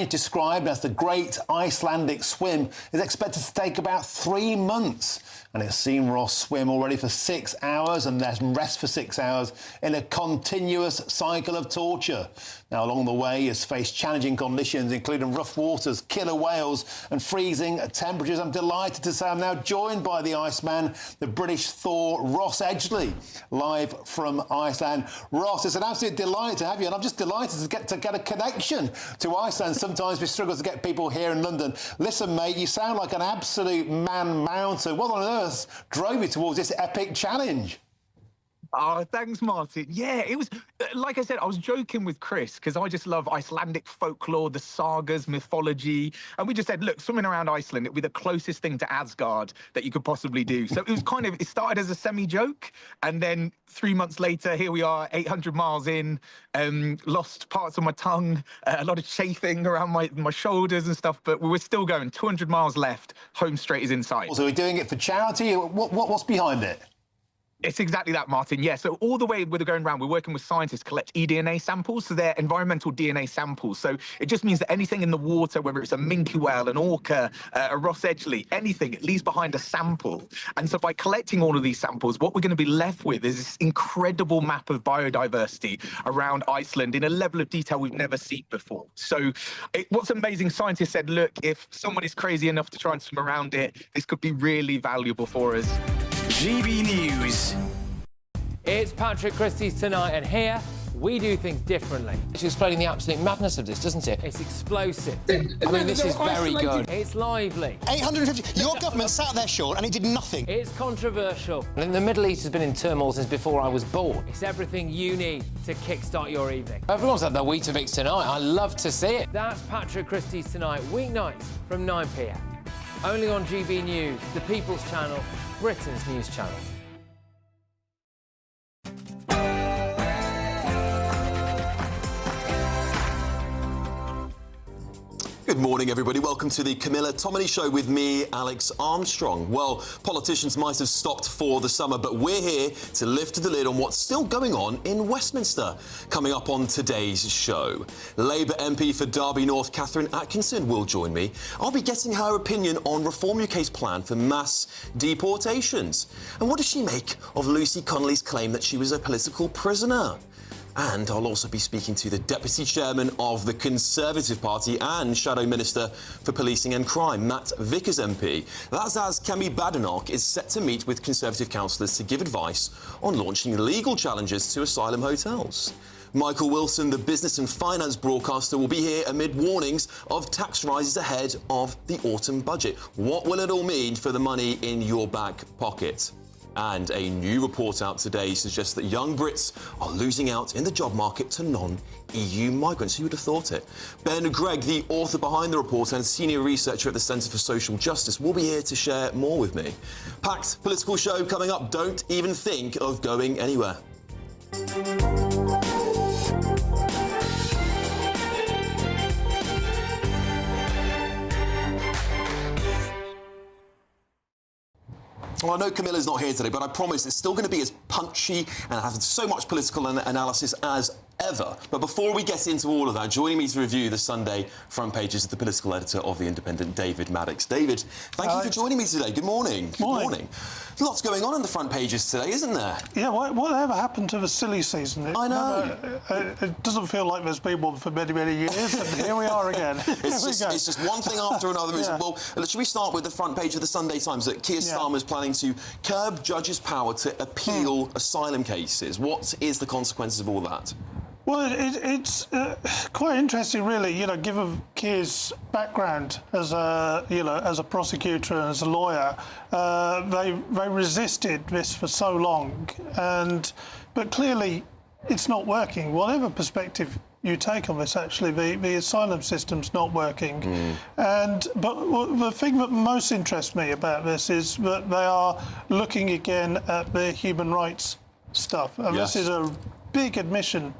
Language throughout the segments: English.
challenge, described as the Great Icelandic Swim, is expected to take about 3 months. And it's seen Ross swim already for 6 hours and then rest for 6 hours in a continuous cycle of torture. Now, along the way, he has faced challenging conditions, including rough waters, killer whales and freezing temperatures. I'm delighted to say I'm now joined by the Iceman, the British Thor, Ross Edgley, live from Iceland. Ross, it's an absolute delight to have you, and I'm just delighted to get a connection to Iceland. Sometimes we struggle to get people here in London. Listen, mate, you sound like an absolute man-mountain. What on earth drove you towards this epic challenge? Oh, thanks, Martin. Yeah, it was, like I said, I was joking with Chris because I just love Icelandic folklore, the sagas, mythology. And we just said, look, swimming around Iceland, it'd be the closest thing to Asgard that you could possibly do. So it was kind of, it started as a semi-joke. And then 3 months later, here we are, 800 miles in, lost parts of my tongue, a lot of chafing around my shoulders and stuff. But we were still going, 200 miles left, home straight is in sight. So we're doing it for charity? What's behind it? It's exactly that, Martin. Yeah, so all the way we're going around, we're working with scientists to collect eDNA samples, so they're environmental DNA samples. So it just means that anything in the water, whether it's a minke whale, an orca, a Ross Edgley, anything, it leaves behind a sample. And so by collecting all of these samples, what we're going to be left with is this incredible map of biodiversity around Iceland in a level of detail we've never seen before. So what's amazing, scientists said, look, if someone is crazy enough to try and swim around it, this could be really valuable for us. GB News. It's Patrick Christie's Tonight, and here we do things differently. It's explaining the absolute madness of this, doesn't it? It's explosive. I mean, this is very good. It's lively. 850. Your government sat there, Sean, and it did nothing. It's controversial. The Middle East has been in turmoil since before I was born. It's everything you need to kickstart your evening. Everyone's had their Weetabix tonight. I love to see it. That's Patrick Christie's Tonight, weeknights from 9 p.m. Only on GB News, the People's Channel, Britain's news channel. Good morning, everybody. Welcome to the Camilla Tominey Show with me, Alex Armstrong. Well, politicians might have stopped for the summer, but we're here to lift the lid on what's still going on in Westminster. Coming up on today's show, Labour MP for Derby North, Katherine Atkinson, will join me. I'll be getting her opinion on Reform UK's plan for mass deportations. And what does she make of Lucy Connolly's claim that she was a political prisoner? And I'll also be speaking to the Deputy Chairman of the Conservative Party and Shadow Minister for Policing and Crime, Matt Vickers MP. That's as Kemi Badenoch is set to meet with Conservative councillors to give advice on launching legal challenges to asylum hotels. Michael Wilson, the business and finance broadcaster, will be here amid warnings of tax rises ahead of the autumn budget. What will it all mean for the money in your back pocket? And a new report out today suggests that young Brits are losing out in the job market to non-EU migrants. Who would have thought it? Ben Gregg, the author behind the report and senior researcher at the Centre for Social Justice, will be here to share more with me. Packed political show coming up. Don't even think of going anywhere. Well, I know Camilla's not here today, but I promise it's still going to be as punchy and have so much political analysis as ever. But before we get into all of that, joining me to review the Sunday front pages is the political editor of The Independent, David Maddox. David, thank you for joining me today. Good morning. Good morning. Lots going on the front pages today, isn't there? Yeah, whatever happened to the silly season? I know. It doesn't feel like there's been one for many, many years, and here we are again. It's just one thing after another. Yeah. Well, should we start with the front page of the Sunday Times that Keir Starmer's planning to curb judges' power to appeal asylum cases? What is the consequences of all that? Well, it's quite interesting, really. You know, given Keir's background as a prosecutor and as a lawyer, they resisted this for so long, but clearly it's not working. Whatever perspective you take on this, actually, the asylum system's not working. But the thing that most interests me about this is that they are looking again at the human rights stuff, and this is a big admission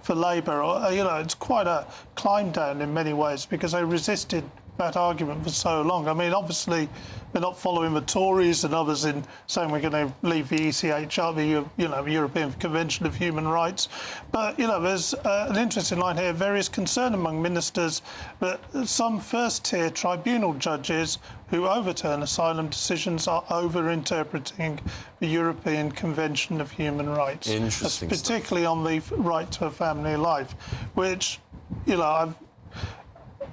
for Labour. It's quite a climb down in many ways because they resisted that argument for so long. I mean, obviously, they're not following the Tories and others in saying we're going to leave the ECHR, the European Convention of Human Rights. But, there's an interesting line here. There is concern among ministers that some first-tier tribunal judges who overturn asylum decisions are over-interpreting the European Convention of Human Rights. Interesting stuff. Particularly on the right to a family life, which,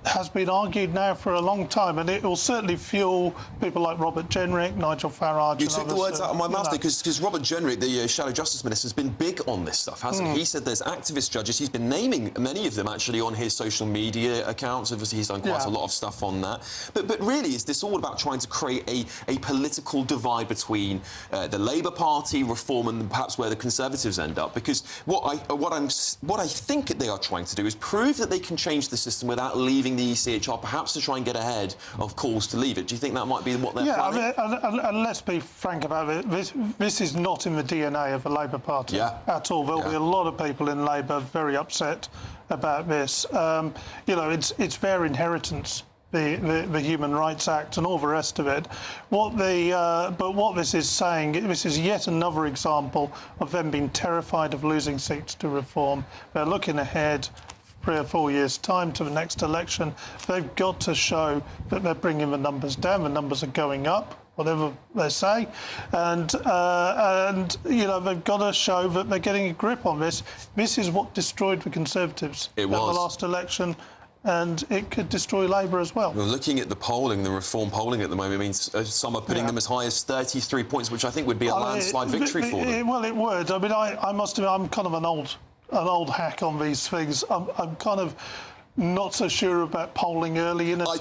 has been argued now for a long time, and it will certainly fuel people like Robert Jenrick, Nigel Farage. You took the words out of my mouth there, because Robert Jenrick, the Shadow Justice Minister, has been big on this stuff, hasn't he? He said there's activist judges. He's been naming many of them, actually, on his social media accounts. Obviously, he's done quite a lot of stuff on that. But really, is this all about trying to create a political divide between the Labour Party, Reform, and perhaps where the Conservatives end up? Because what I think they are trying to do is prove that they can change the system without leaving the ECHR, perhaps to try and get ahead of calls to leave it. Do you think that might be what they're planning? And let's be frank about it. This is not in the DNA of the Labour Party at all. There'll be a lot of people in Labour very upset about this. It's their inheritance, the Human Rights Act and all the rest of it. But what this is saying, this is yet another example of them being terrified of losing seats to Reform. They're looking ahead 3 or 4 years' time to the next election. They've got to show that they're bringing the numbers down. The numbers are going up, whatever they say, and they've got to show that they're getting a grip on this. This is what destroyed the Conservatives at the last election, and it could destroy Labour as well. Well, looking at the polling, the Reform polling at the moment, means some are putting them as high as 33 points, which I think would be a landslide victory for them. Well, it would. I mean, I must admit, I'm kind of an old hack on these things. I'm kind of not so sure about polling early in a term. I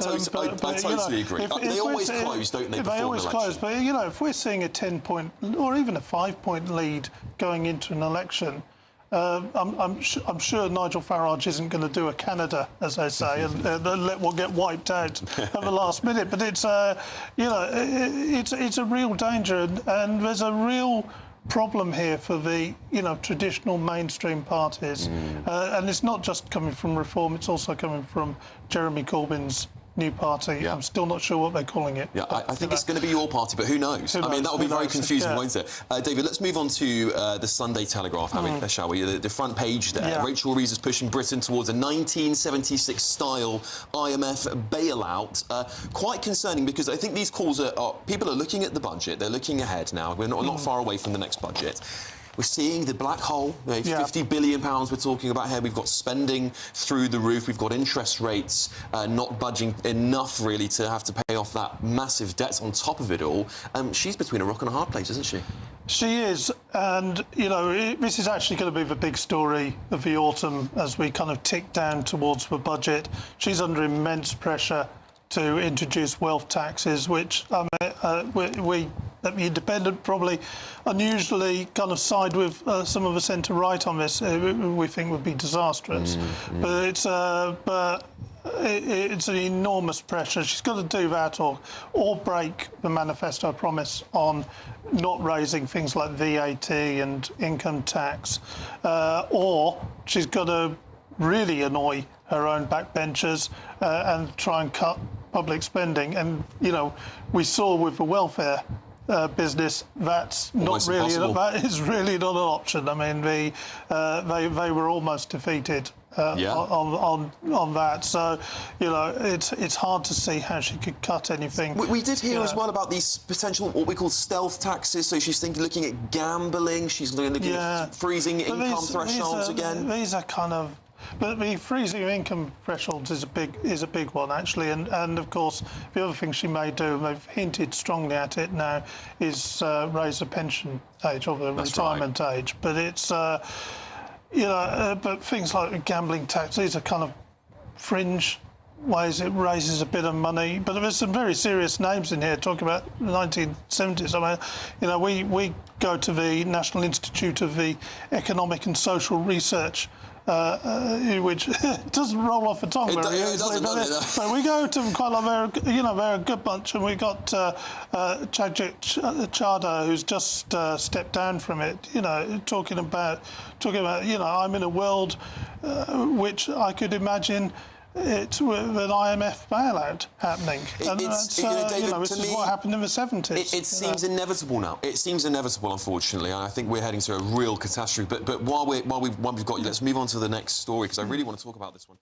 totally agree. They always close, don't they, before an election? They always close, but, if we're seeing a 10-point or even a 5-point lead going into an election, I'm sure Nigel Farage isn't going to do a Canada, as they say, and let one get wiped out at the last minute. But it's a real danger, and there's a real problem here for the traditional mainstream parties, and it's not just coming from Reform, it's also coming from Jeremy Corbyn's new party. I'm still not sure what they're calling it. I think it's going to be your party, but who knows? I mean, that will be very confusing, won't it? David, let's move on to the Sunday Telegraph, shall we? The front page there. Rachel Reeves is pushing Britain towards a 1976-style IMF bailout. Quite concerning, because I think these calls people are looking at the budget. They're looking ahead now. We're not far away from the next budget. We're seeing the black hole, £50 billion we're talking about here. We've got spending through the roof. We've got interest rates not budging enough, really, to have to pay off that massive debt on top of it all. She's between a rock and a hard place, isn't she? She is, and, this is actually going to be the big story of the autumn as we kind of tick down towards the budget. She's under immense pressure to introduce wealth taxes, which we at The Independent probably unusually kind of side with some of the centre-right on this. We think would be disastrous. But it's an enormous pressure. She's got to do that or break the manifesto promise on not raising things like VAT and income tax, or she's got to really annoy her own backbenchers and try and cut public spending. And, we saw with the welfare business, that's not really that is really not an option. I mean, they were almost defeated on that. So, it's hard to see how she could cut anything. We did hear as well about these potential, what we call stealth taxes. So she's looking at gambling. She's looking at freezing income thresholds again. These are kind of. But the freezing of income thresholds is a big one, actually, and of course the other thing she may do, and they've hinted strongly at it now, is raise the pension age or the retirement age. But it's but things like the gambling tax, these are kind of fringe ways it raises a bit of money. But there's some very serious names in here talking about the 1970s. I mean, we go to the National Institute of the Economic and Social Research, which doesn't roll off the tongue very easily. But we go to them quite a lot. They're a good bunch, and we got Chadwick Chada, who's just stepped down from it. Talking about. I'm in a world which I could imagine it's with an IMF bailout happening. David, this to is me, what happened in the 70s. It seems inevitable now. It seems inevitable, unfortunately. I think we're heading to a real catastrophe. But while we've got you, let's move on to the next story, because I really want to talk about this one.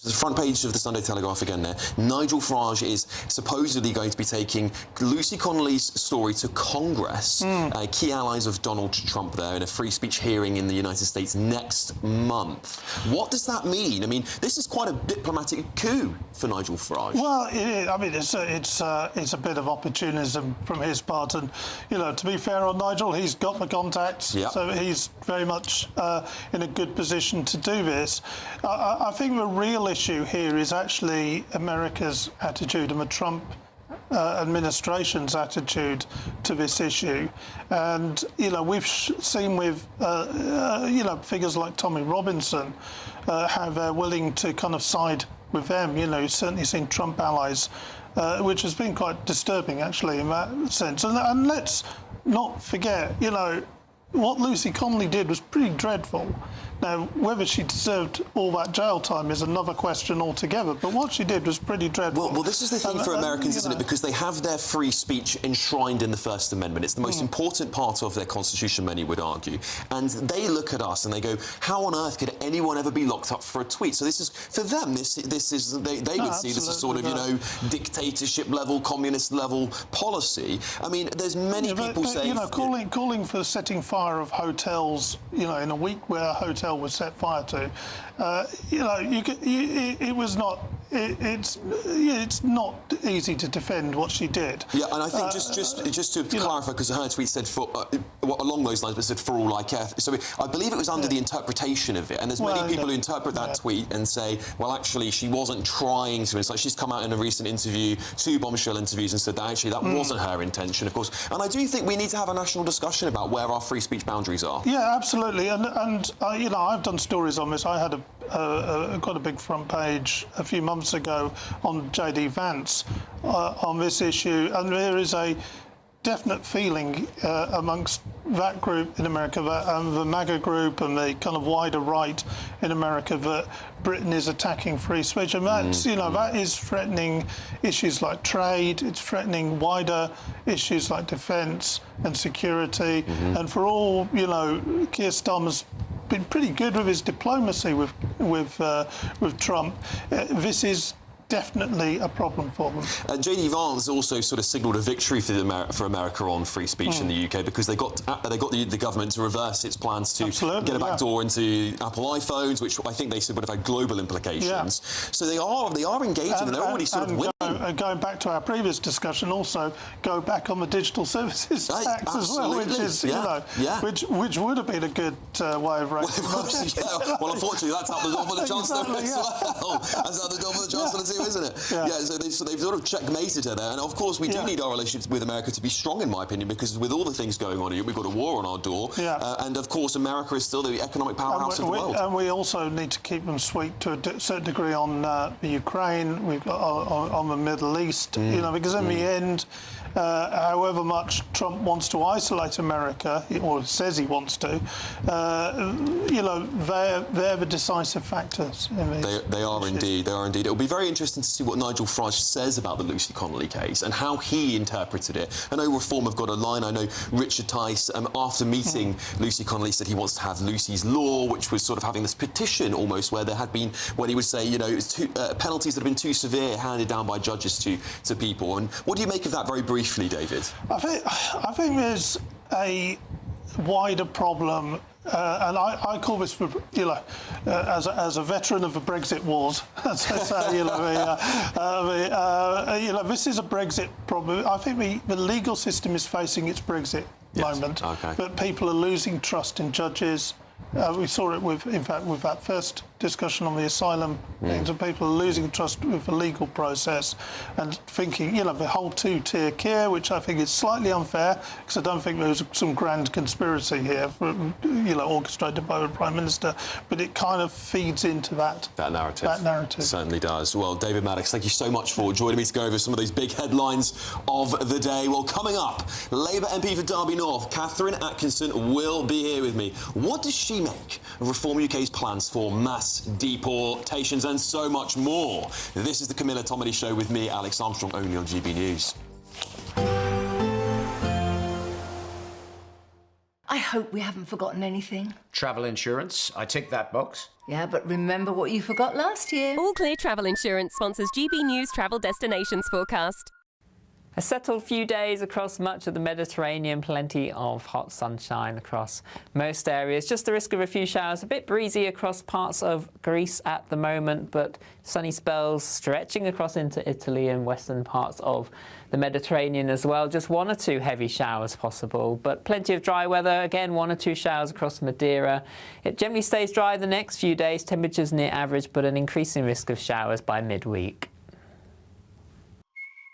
The front page of the Sunday Telegraph again there. Nigel Farage is supposedly going to be taking Lucy Connolly's story to Congress, key allies of Donald Trump there, in a free speech hearing in the United States next month. What does that mean? I mean, this is quite a diplomatic coup for Nigel Farage. Well, it's a bit of opportunism from his part, and to be fair on Nigel, he's got the contacts, so he's very much in a good position to do this. I think the real issue here is actually America's attitude and the Trump administration's attitude to this issue. And, we've seen with, figures like Tommy Robinson, how they're willing to kind of side with them. You've certainly seen Trump allies, which has been quite disturbing, actually, in that sense. And let's not forget, what Lucy Connolly did was pretty dreadful. Now, whether she deserved all that jail time is another question altogether, but what she did was pretty dreadful. Well, this is the thing for Americans, isn't it? Because they have their free speech enshrined in the First Amendment. It's the most important part of their constitution, many would argue. And they look at us and they go, how on earth could anyone ever be locked up for a tweet? So this is, for them, they would see this as sort of, dictatorship-level, communist-level policy. I mean, there's many people saying... calling for setting fire of hotels, in a week where a hotel was set fire to, it was not. It's not easy to defend what she did. Yeah, and I think just to clarify, because her tweet said along those lines, but said for all I care. So I believe it was under the interpretation of it, and there's many people who interpret that tweet and say, well, actually, she wasn't trying to. It's like she's come out in a recent interview, 2 bombshell interviews, and said that actually that wasn't her intention, of course. And I do think we need to have a national discussion about where our free speech boundaries are. Yeah, absolutely. And I've done stories on this. I had quite a big front page a few months ago on J.D. Vance on this issue, and there is a definite feeling amongst that group in America, the MAGA group and the kind of wider right in America, that Britain is attacking free speech, and that's that is threatening issues like trade. It's threatening wider issues like defence and security, and for all Keir Starmer's been pretty good with his diplomacy with Trump. This is definitely a problem for them. J.D. Vance also sort of signalled a victory for America on free speech in the UK, because they got the government to reverse its plans to get a backdoor into Apple iPhones, which I think they said would have had global implications. Yeah. So they are engaging, and they're already sort of winning. Going back to our previous discussion, also go back on the digital services tax as well, which is which would have been a good way of raising money. Well, unfortunately, that's out the door for the Chancellor as well. That's out the door for the Chancellor too, isn't it? So they've sort of checkmated her there. And of course, we do need our relationship with America to be strong, in my opinion, because with all the things going on here, we've got a war on our door. And of course, America is still the economic powerhouse of the world. And we also need to keep them sweet to a certain degree on the Ukraine, we've got on the Middle East, because in the end, however much Trump wants to isolate America, or says he wants to, they're the decisive factors in these They are indeed. It'll be very interesting to see what Nigel Farage says about the Lucy Connolly case and how he interpreted it. I know Reform have got a line. I know Richard Tice, after meeting Lucy Connolly, said he wants to have Lucy's Law, which was sort of having this petition almost where there had been, when he would say, it was penalties that have been too severe handed down by judges to people. And what do you make of that very briefly, David? I think there's a wider problem, and I call this, as a veteran of the Brexit wars, this is a Brexit problem. I think the legal system is facing its Brexit moment, but people are losing trust in judges. We saw it with that first discussion on the asylum things, and people are losing trust with the legal process and thinking, the whole 2-tier care, which I think is slightly unfair, because I don't think there's some grand conspiracy here, orchestrated by the Prime Minister, but it kind of feeds into that narrative. It certainly does. Well, David Maddox, thank you so much for joining me to go over some of those big headlines of the day. Well, coming up, Labour MP for Derby North, Katherine Atkinson, will be here with me. What does she make of Reform UK's plans for mass flats, deportations, and so much more. This is the Camilla Tominey Show with me, Alex Armstrong, only on GB News. I hope we haven't forgotten anything. Travel insurance, I tick that box. Yeah, but remember what you forgot last year. All Clear Travel Insurance sponsors GB News Travel Destinations Forecast. A settled few days across much of the Mediterranean, plenty of hot sunshine across most areas. Just the risk of a few showers, a bit breezy across parts of Greece at the moment, but sunny spells stretching across into Italy and western parts of the Mediterranean as well. Just 1 or 2 heavy showers possible, but plenty of dry weather. Again, 1 or 2 showers across Madeira. It generally stays dry the next few days, temperatures near average, but an increasing risk of showers by midweek.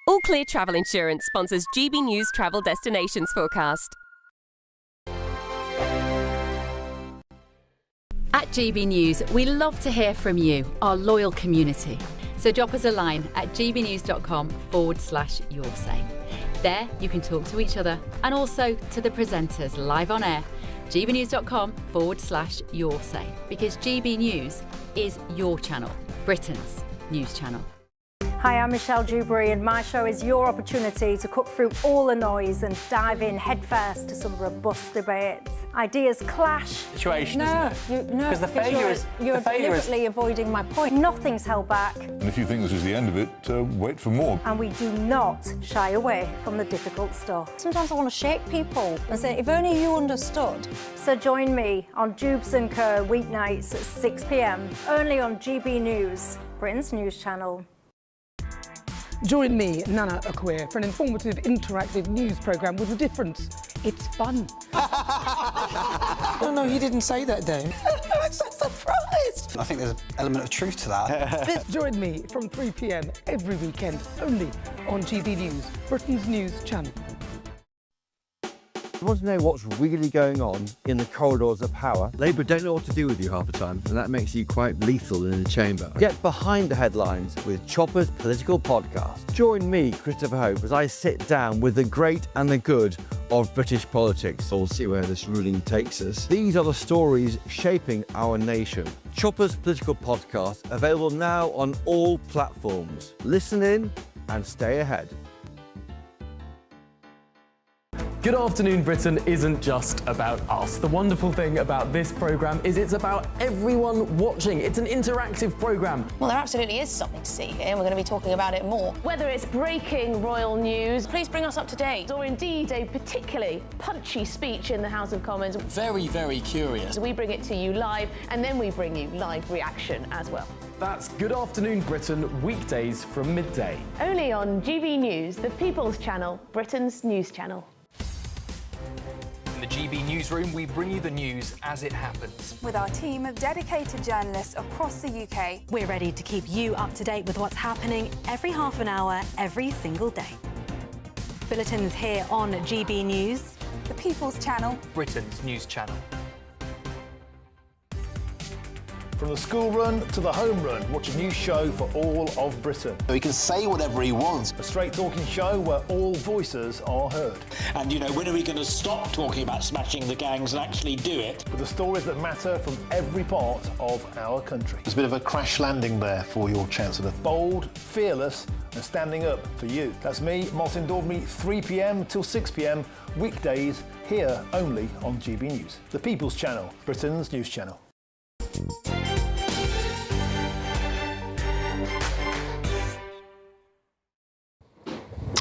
All Clear Travel Insurance sponsors GB News Travel Destinations Forecast. At GB News, we love to hear from you, our loyal community. So drop us a line at gbnews.com/yoursay. There you can talk to each other and also to the presenters live on air. gbnews.com/yoursay, because GB News is your channel, Britain's news channel. Hi, I'm Michelle Dewberry, and my show is your opportunity to cut through all the noise and dive in headfirst to some robust debates. Ideas clash. Situation, no, because the failure is you're deliberately avoiding my point. Nothing's held back. And if you think this is the end of it, wait for more. And we do not shy away from the difficult stuff. Sometimes I want to shake people and say, if only you understood. So join me on Jubes & Co weeknights at 6 p.m, only on GB News, Britain's news channel. Join me, Nana Akwe, for an informative, interactive news programme with a difference. It's fun. No, you didn't say that, Dave. I'm so surprised. I think there's an element of truth to that. Join me from 3 p.m. every weekend, only on GB News, Britain's news channel. You want to know what's really going on in the corridors of power? Labour don't know what to do with you half the time, and that makes you quite lethal in the chamber. Get behind the headlines with Chopper's Political Podcast. Join me, Christopher Hope, as I sit down with the great and the good of British politics. We'll see where this ruling takes us. These are the stories shaping our nation. Chopper's Political Podcast, available now on all platforms. Listen in and stay ahead. Good Afternoon Britain isn't just about us. The wonderful thing about this programme is it's about everyone watching. It's an interactive programme. Well, there absolutely is something to see here, and we're going to be talking about it more. Whether it's breaking royal news, please bring us up to date, or indeed a particularly punchy speech in the House of Commons. Very, very curious. We bring it to you live, and then we bring you live reaction as well. That's Good Afternoon Britain, weekdays from midday. Only on GB News, the People's Channel, Britain's news channel. In the GB Newsroom, we bring you the news as it happens. With our team of dedicated journalists across the UK, we're ready to keep you up to date with what's happening every half an hour, every single day. Bulletins here on GB News, the People's Channel, Britain's news channel. From the school run to the home run, watch a new show for all of Britain. He can say whatever he wants. A straight-talking show where all voices are heard. And, you know, when are we going to stop talking about smashing the gangs and actually do it? With the stories that matter from every part of our country. There's a bit of a crash landing there for your Chancellor. Bold, fearless and standing up for you. That's me, Martin Daubney, 3 p.m. till 6 p.m, weekdays, here only on GB News. The People's Channel, Britain's news channel.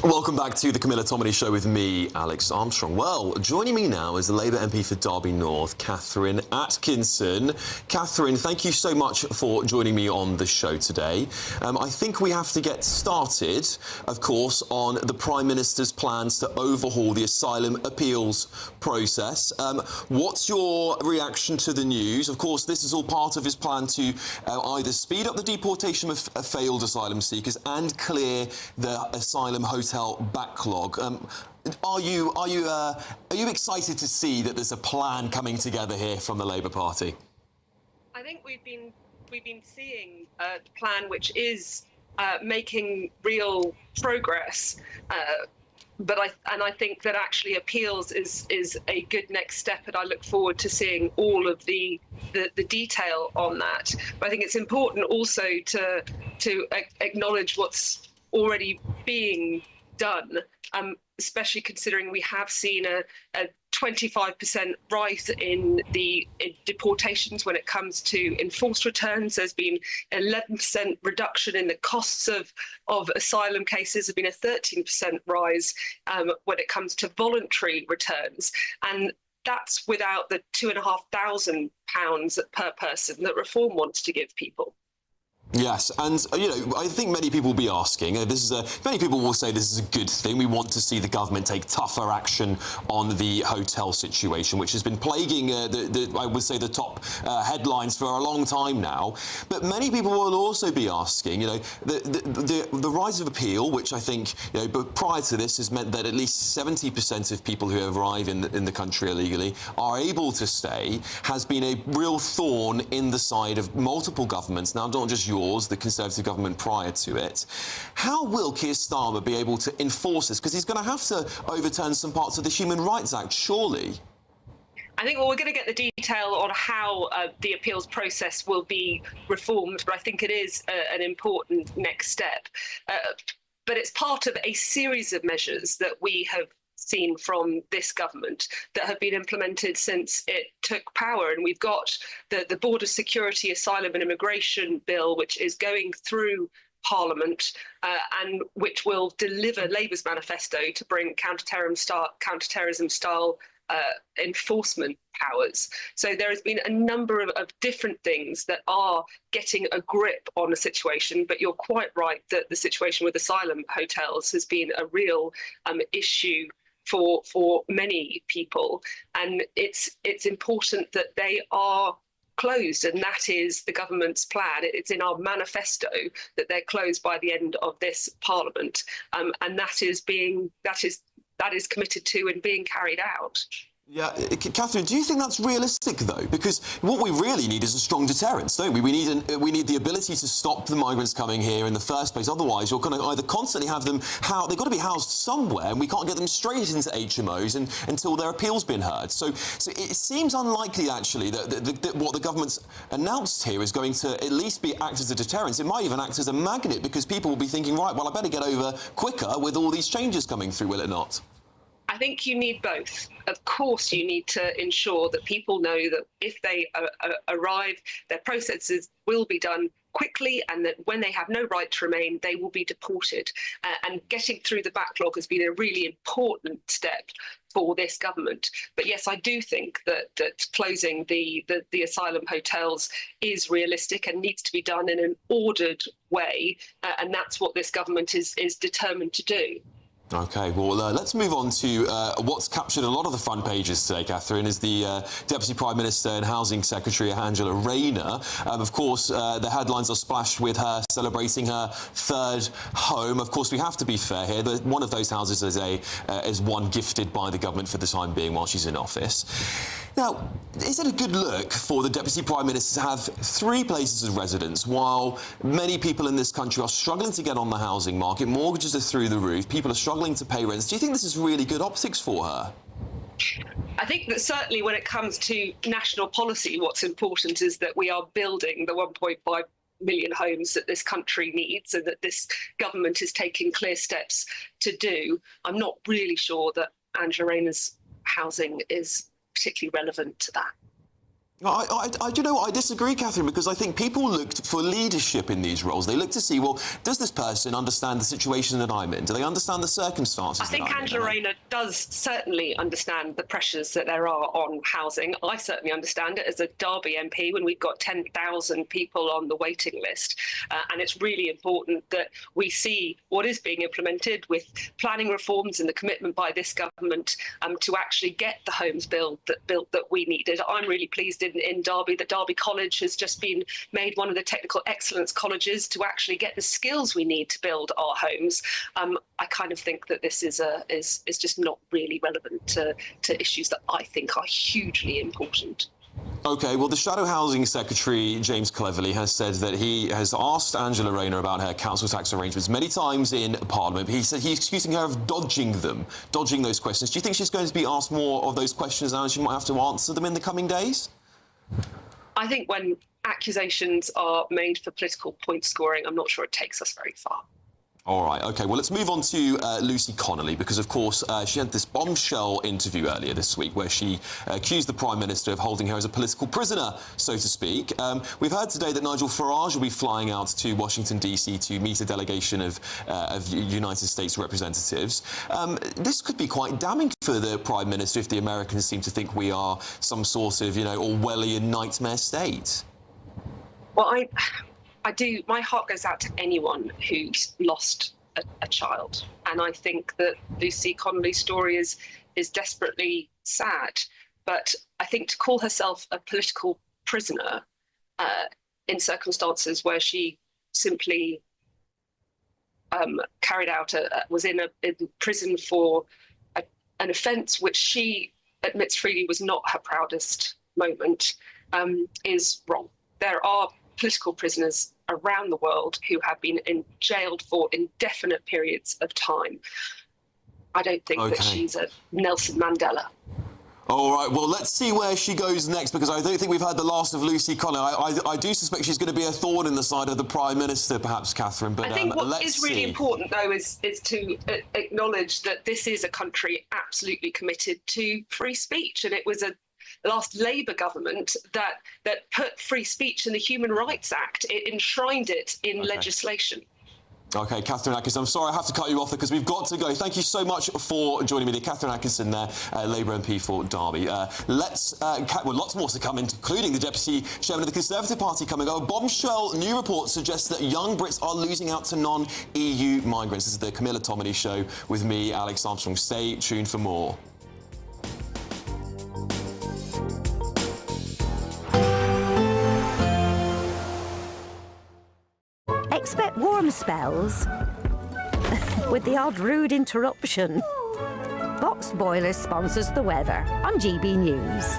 Welcome back to the Camilla Tominey Show with me, Alex Armstrong. Well, joining me now is the Labour MP for Derby North, Katherine Atkinson. Katherine, thank you so much for joining me on the show today. I think we have to get started, of course, on the Prime Minister's plans to overhaul the asylum appeals process. What's your reaction to the news? Of course, this is all part of his plan to either speed up the deportation of failed asylum seekers and clear the asylum hotel backlog. Are you excited to see that there's a plan coming together here from the Labour Party? I think we've been seeing a plan which is making real progress. I think that actually appeals is a good next step, and I look forward to seeing all of the detail on that. But I think it's important also to acknowledge what's already being done, especially considering we have seen a 25% rise in deportations when it comes to enforced returns. There's been 11% reduction in the costs of asylum cases. There's been a 13% rise when it comes to voluntary returns. And that's without the £2,500 per person that Reform wants to give people. Yes, and I think many people will be asking. Many people will say this is a good thing. We want to see the government take tougher action on the hotel situation, which has been plaguing I would say the top headlines for a long time now. But many people will also be asking, the rise of appeal, which I think, but prior to this has meant that at least 70% of people who arrive in the country illegally are able to stay, has been a real thorn in the side of multiple governments. Now, not just yours, the Conservative government prior to it. How will Keir Starmer be able to enforce this? Because he's going to have to overturn some parts of the Human Rights Act, surely. I think we're going to get the detail on how the appeals process will be reformed, but I think it is an important next step. But it's part of a series of measures that we have seen from this government that have been implemented since it took power. And we've got the Border Security, Asylum and Immigration Bill, which is going through Parliament and which will deliver Labour's manifesto to bring counter-terrorism style enforcement powers. So there has been a number of different things that are getting a grip on the situation, but you're quite right that the situation with asylum hotels has been a real issue for many people, and it's important that they are closed, and that is the government's plan. It's in our manifesto that they're closed by the end of this Parliament, and that is committed to and being carried out. Yeah, Katherine, do you think that's realistic, though? Because what we really need is a strong deterrence, don't we? We need the ability to stop the migrants coming here in the first place. Otherwise, you're going to either constantly have them they've got to be housed somewhere, and we can't get them straight into HMOs until their appeal's been heard. So it seems unlikely, actually, that what the government's announced here is going to at least act as a deterrence. It might even act as a magnet, because people will be thinking, right, well, I better get over quicker with all these changes coming through, will it not? I think you need both. Of course, you need to ensure that people know that if they arrive, their processes will be done quickly, and that when they have no right to remain, they will be deported. And getting through the backlog has been a really important step for this government. But yes, I do think that closing the asylum hotels is realistic and needs to be done in an ordered way, and that's what this government is determined to do. OK, well, let's move on to what's captured a lot of the front pages today, Katherine, is the Deputy Prime Minister and Housing Secretary, Angela Rayner. Of course, the headlines are splashed with her celebrating her third home. Of course, we have to be fair here. One of those houses is one gifted by the government for the time being while she's in office. Now, is it a good look for the Deputy Prime Minister to have 3 places of residence while many people in this country are struggling to get on the housing market, mortgages are through the roof, people are struggling to pay rents? Do you think this is really good optics for her? I think that certainly when it comes to national policy, what's important is that we are building the 1.5 million homes that this country needs, and that this government is taking clear steps to do. I'm not really sure that Angela Rayner's housing is particularly relevant to that. You know what, I disagree, Katherine, because I think people look for leadership in these roles. They look to see, well, does this person understand the situation that I'm in? Do they understand the circumstances? I think Angela Rayner does certainly understand the pressures that there are on housing. I certainly understand it as a Derby MP when we've got 10,000 people on the waiting list. And it's really important that we see what is being implemented with planning reforms and the commitment by this government to actually get the homes built that we needed. I'm really pleased in Derby that Derby College has just been made one of the technical excellence colleges to actually get the skills we need to build our homes. I kind of think that this is just not really relevant to issues that I think are hugely important. OK, well, the Shadow Housing Secretary, James Cleverly, has said that he has asked Angela Rayner about her council tax arrangements many times in Parliament, but he said he's accusing her of dodging those questions. Do you think she's going to be asked more of those questions now and she might have to answer them in the coming days? I think when accusations are made for political point scoring, I'm not sure it takes us very far. All right, OK, well, let's move on to Lucy Connolly, because, of course, she had this bombshell interview earlier this week where she accused the Prime Minister of holding her as a political prisoner, so to speak. We've heard today that Nigel Farage will be flying out to Washington, D.C. to meet a delegation of United States representatives. This could be quite damning for the Prime Minister if the Americans seem to think we are some sort of, Orwellian nightmare state. Well, I do. My heart goes out to anyone who's lost a child, and I think that Lucy Connolly's story is desperately sad. But I think to call herself a political prisoner in circumstances where she simply was in prison for an offence which she admits freely was not her proudest moment is wrong. There are political prisoners around the world who have been jailed for indefinite periods of time. I don't think that she's a Nelson Mandela. All right, well, let's see where she goes next, because I don't think we've heard the last of Lucy Connolly. I do suspect she's going to be a thorn in the side of the Prime Minister, perhaps, Catherine, but I think what is really see. important, though, is to acknowledge that this is a country absolutely committed to free speech, and it was a last Labour government that put free speech in the Human Rights Act. It enshrined it in legislation. OK, Katherine Atkinson, I'm sorry I have to cut you off there because we've got to go. Thank you so much for joining me there. Katherine Atkinson there, Labour MP for Derby. Lots more to come, including the Deputy Chairman of the Conservative Party coming up. A bombshell new report suggests that young Brits are losing out to non-EU migrants. This is the Camilla Tominey Show with me, Alex Armstrong. Stay tuned for more. Expect warm spells with the odd rude interruption. Boxed Boilers sponsors the weather on GB News.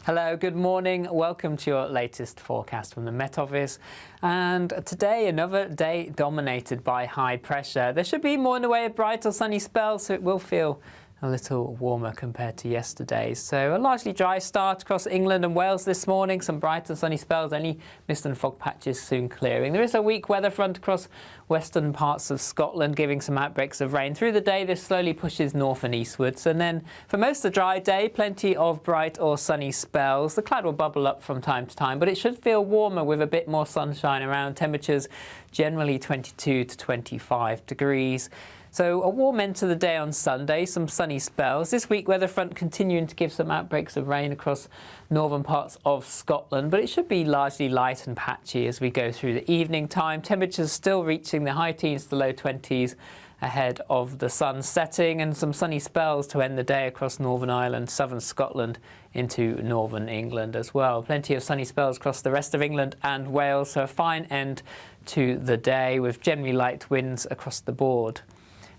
Hello, good morning. Welcome to your latest forecast from the Met Office. And today, another day dominated by high pressure. There should be more in the way of bright or sunny spells, so it will feel a little warmer compared to yesterday. So a largely dry start across England and Wales this morning. Some bright and sunny spells, any mist and fog patches soon clearing. There is a weak weather front across western parts of Scotland, giving some outbreaks of rain. Through the day, this slowly pushes north and eastwards. And then for most of the dry day, plenty of bright or sunny spells. The cloud will bubble up from time to time, but it should feel warmer with a bit more sunshine around. Temperatures generally 22 to 25 degrees. So a warm end to the day on Sunday, some sunny spells. This week, weather front continuing to give some outbreaks of rain across northern parts of Scotland, but it should be largely light and patchy as we go through the evening time. Temperatures still reaching the high teens to low 20s ahead of the sun setting, and some sunny spells to end the day across Northern Ireland, southern Scotland into northern England as well. Plenty of sunny spells across the rest of England and Wales, so a fine end to the day with generally light winds across the board.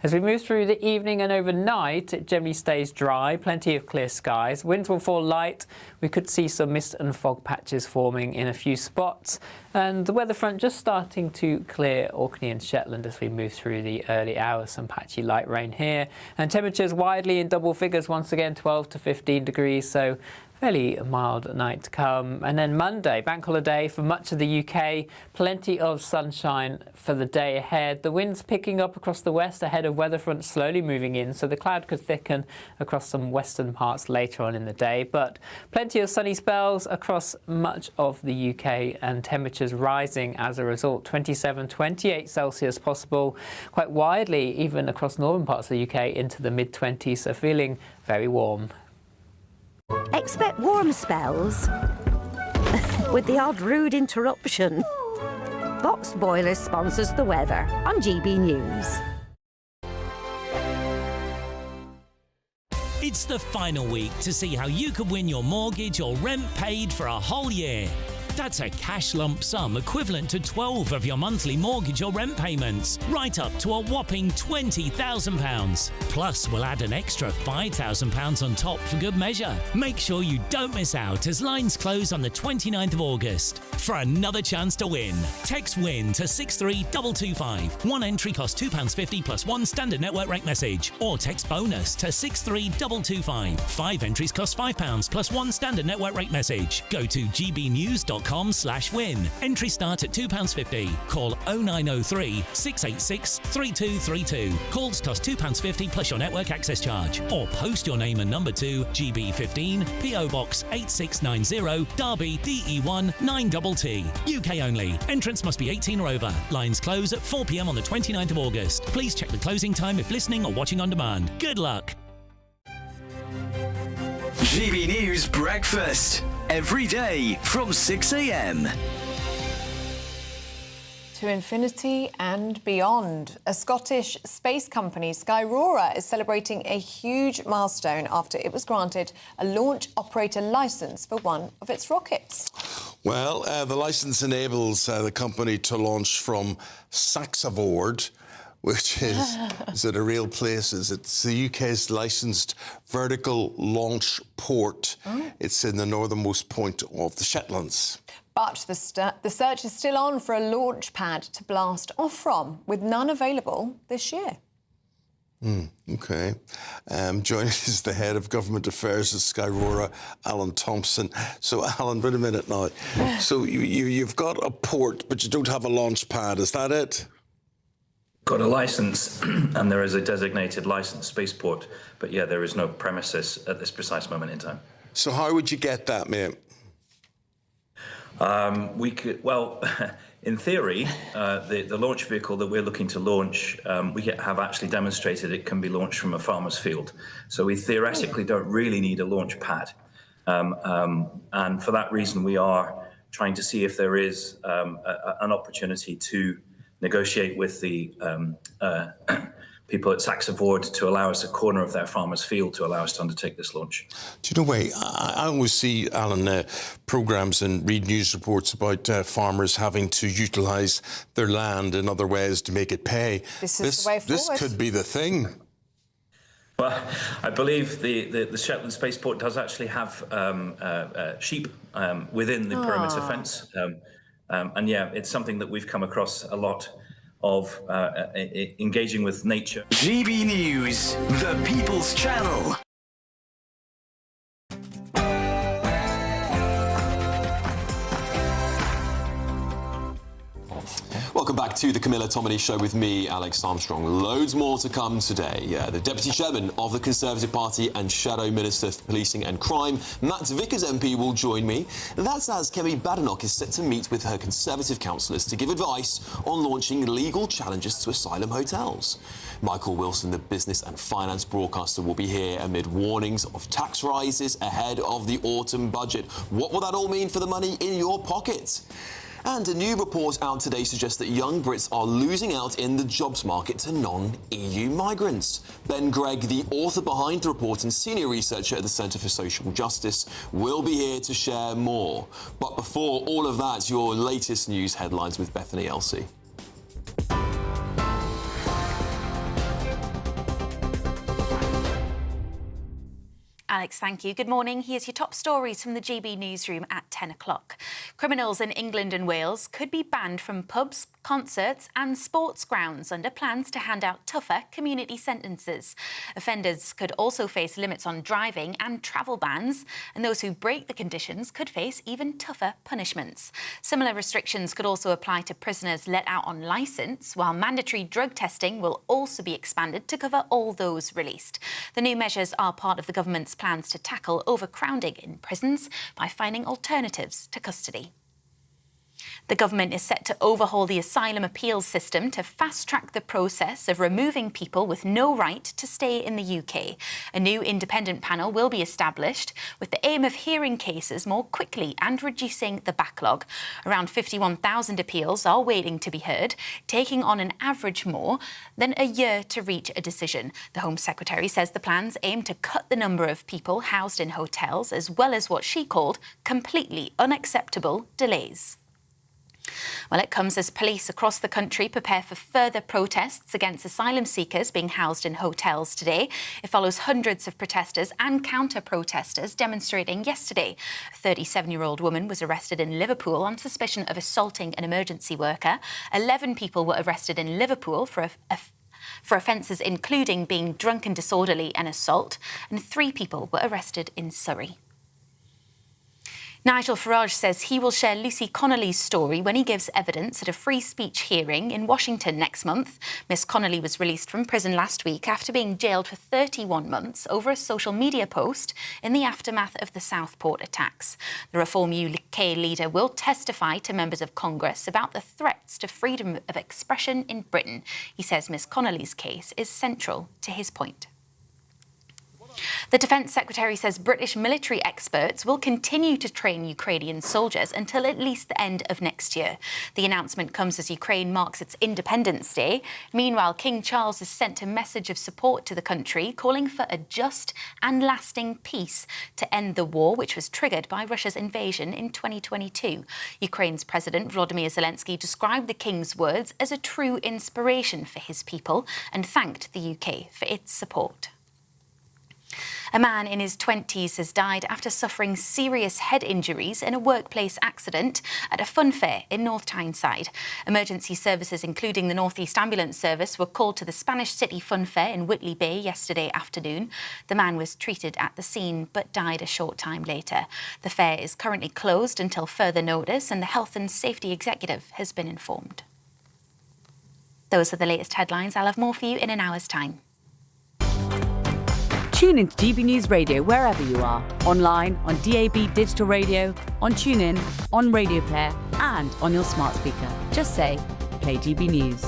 As we move through the evening and overnight, it generally stays dry, plenty of clear skies. Winds will fall light. We could see some mist and fog patches forming in a few spots. And the weather front just starting to clear Orkney and Shetland as we move through the early hours. Some patchy light rain here. And temperatures widely in double figures once again, 12 to 15 degrees. So fairly mild night to come. And then Monday, bank holiday for much of the UK. Plenty of sunshine for the day ahead. The winds picking up across the west ahead of weather front slowly moving in, so the cloud could thicken across some western parts later on in the day. But plenty of sunny spells across much of the UK and temperatures rising as a result. 27, 28 Celsius possible quite widely, even across northern parts of the UK into the mid-20s, so feeling very warm. Expect warm spells with the odd rude interruption. Boxed Boilers sponsors the weather on GB News. It's the final week to see how you could win your mortgage or rent paid for a whole year. That's a cash lump sum equivalent to 12 of your monthly mortgage or rent payments, right up to a whopping £20,000. Plus, we'll add an extra £5,000 on top for good measure. Make sure you don't miss out as lines close on the 29th of August. For another chance to win, text WIN to 63225. One entry costs £2.50 plus one standard network rate message. Or text BONUS to 63225. 5 entries cost £5 plus one standard network rate message. Go to gbnews.com/win. Entries start at £2.50. Call 0903 686 3232. Calls cost £2.50 plus your network access charge. Or post your name and number to GB15 PO Box 8690 Derby DE1 9TT. UK only. Entrance must be 18 or over. Lines close at 4 p.m. on the 29th of August. Please check the closing time if listening or watching on demand. Good luck. GB News Breakfast. Every day from 6 a.m. To infinity and beyond. A Scottish space company, Skyrora, is celebrating a huge milestone after it was granted a launch operator licence for one of its rockets. Well, the licence enables the company to launch from Saxavord, which is it a real place? It's the UK's licensed vertical launch port. Oh. It's in the northernmost point of the Shetlands. But the search is still on for a launch pad to blast off from, with none available this year. OK. Joining us is the head of government affairs at Skyrora, Alan Thompson. So, Alan, wait a minute now. So you've got a port, but you don't have a launch pad. Is that it? Got a licence, and there is a designated licence spaceport, but yeah, there is no premises at this precise moment in time. So how would you get that, mate? We could, well, in theory, the launch vehicle that we're looking to launch, we have actually demonstrated it can be launched from a farmer's field. So we theoretically don't really need a launch pad. And for that reason, we are trying to see if there is an opportunity to negotiate with the people at Saxavord to allow us a corner of their farmer's field to allow us to undertake this launch. Do you know, wait, I always see, Alan, programmes and read news reports about farmers having to utilise their land in other ways to make it pay. This is the way forward. This could be the thing. Well, I believe the Shetland Spaceport does actually have sheep within the perimeter fence. And yeah, it's something that we've come across a lot of engaging with nature. GB News, the People's Channel. Welcome back to the Camilla Tominey Show with me, Alex Armstrong. Loads more to come today. The Deputy Chairman of the Conservative Party and Shadow Minister for Policing and Crime, Matt Vickers MP, will join me. That's as Kemi Badenoch is set to meet with her Conservative councillors to give advice on launching legal challenges to asylum hotels. Michael Wilson, the business and finance broadcaster, will be here amid warnings of tax rises ahead of the autumn budget. What will that all mean for the money in your pocket? And a new report out today suggests that young Brits are losing out in the jobs market to non-EU migrants. Ben Gregg, the author behind the report and senior researcher at the Centre for Social Justice, will be here to share more. But before all of that, your latest news headlines with Bethany Elsey. Alex, thank you. Good morning. Here's your top stories from the GB newsroom at 10 o'clock. Criminals in England and Wales could be banned from pubs, concerts and sports grounds under plans to hand out tougher community sentences. Offenders could also face limits on driving and travel bans, and those who break the conditions could face even tougher punishments. Similar restrictions could also apply to prisoners let out on licence, while mandatory drug testing will also be expanded to cover all those released. The new measures are part of the government's plans to tackle overcrowding in prisons by finding alternatives to custody. The government is set to overhaul the asylum appeals system to fast-track the process of removing people with no right to stay in the UK. A new independent panel will be established with the aim of hearing cases more quickly and reducing the backlog. Around 51,000 appeals are waiting to be heard, taking on an average more than a year to reach a decision. The Home Secretary says the plans aim to cut the number of people housed in hotels, as well as what she called completely unacceptable delays. Well, it comes as police across the country prepare for further protests against asylum seekers being housed in hotels today. It follows hundreds of protesters and counter-protesters demonstrating yesterday. A 37-year-old woman was arrested in Liverpool on suspicion of assaulting an emergency worker. 11 people were arrested in Liverpool for offences including being drunk and disorderly and assault, and 3 people were arrested in Surrey. Nigel Farage says he will share Lucy Connolly's story when he gives evidence at a free speech hearing in Washington next month. Miss Connolly was released from prison last week after being jailed for 31 months over a social media post in the aftermath of the Southport attacks. The Reform UK leader will testify to members of Congress about the threats to freedom of expression in Britain. He says Miss Connolly's case is central to his point. The Defence Secretary says British military experts will continue to train Ukrainian soldiers until at least the end of next year. The announcement comes as Ukraine marks its Independence Day. Meanwhile, King Charles has sent a message of support to the country, calling for a just and lasting peace to end the war, which was triggered by Russia's invasion in 2022. Ukraine's President Volodymyr Zelensky described the King's words as a true inspiration for his people and thanked the UK for its support. A man in his 20s has died after suffering serious head injuries in a workplace accident at a fun fair in North Tyneside. Emergency services, including the North East Ambulance Service, were called to the Spanish City Fun Fair in Whitley Bay yesterday afternoon. The man was treated at the scene but died a short time later. The fair is currently closed until further notice, and the Health and Safety Executive has been informed. Those are the latest headlines. I'll have more for you in an hour's time. Tune into GB News Radio wherever you are, online, on DAB digital radio, on TuneIn, on Radio Player, and on your smart speaker. Just say, play GB News.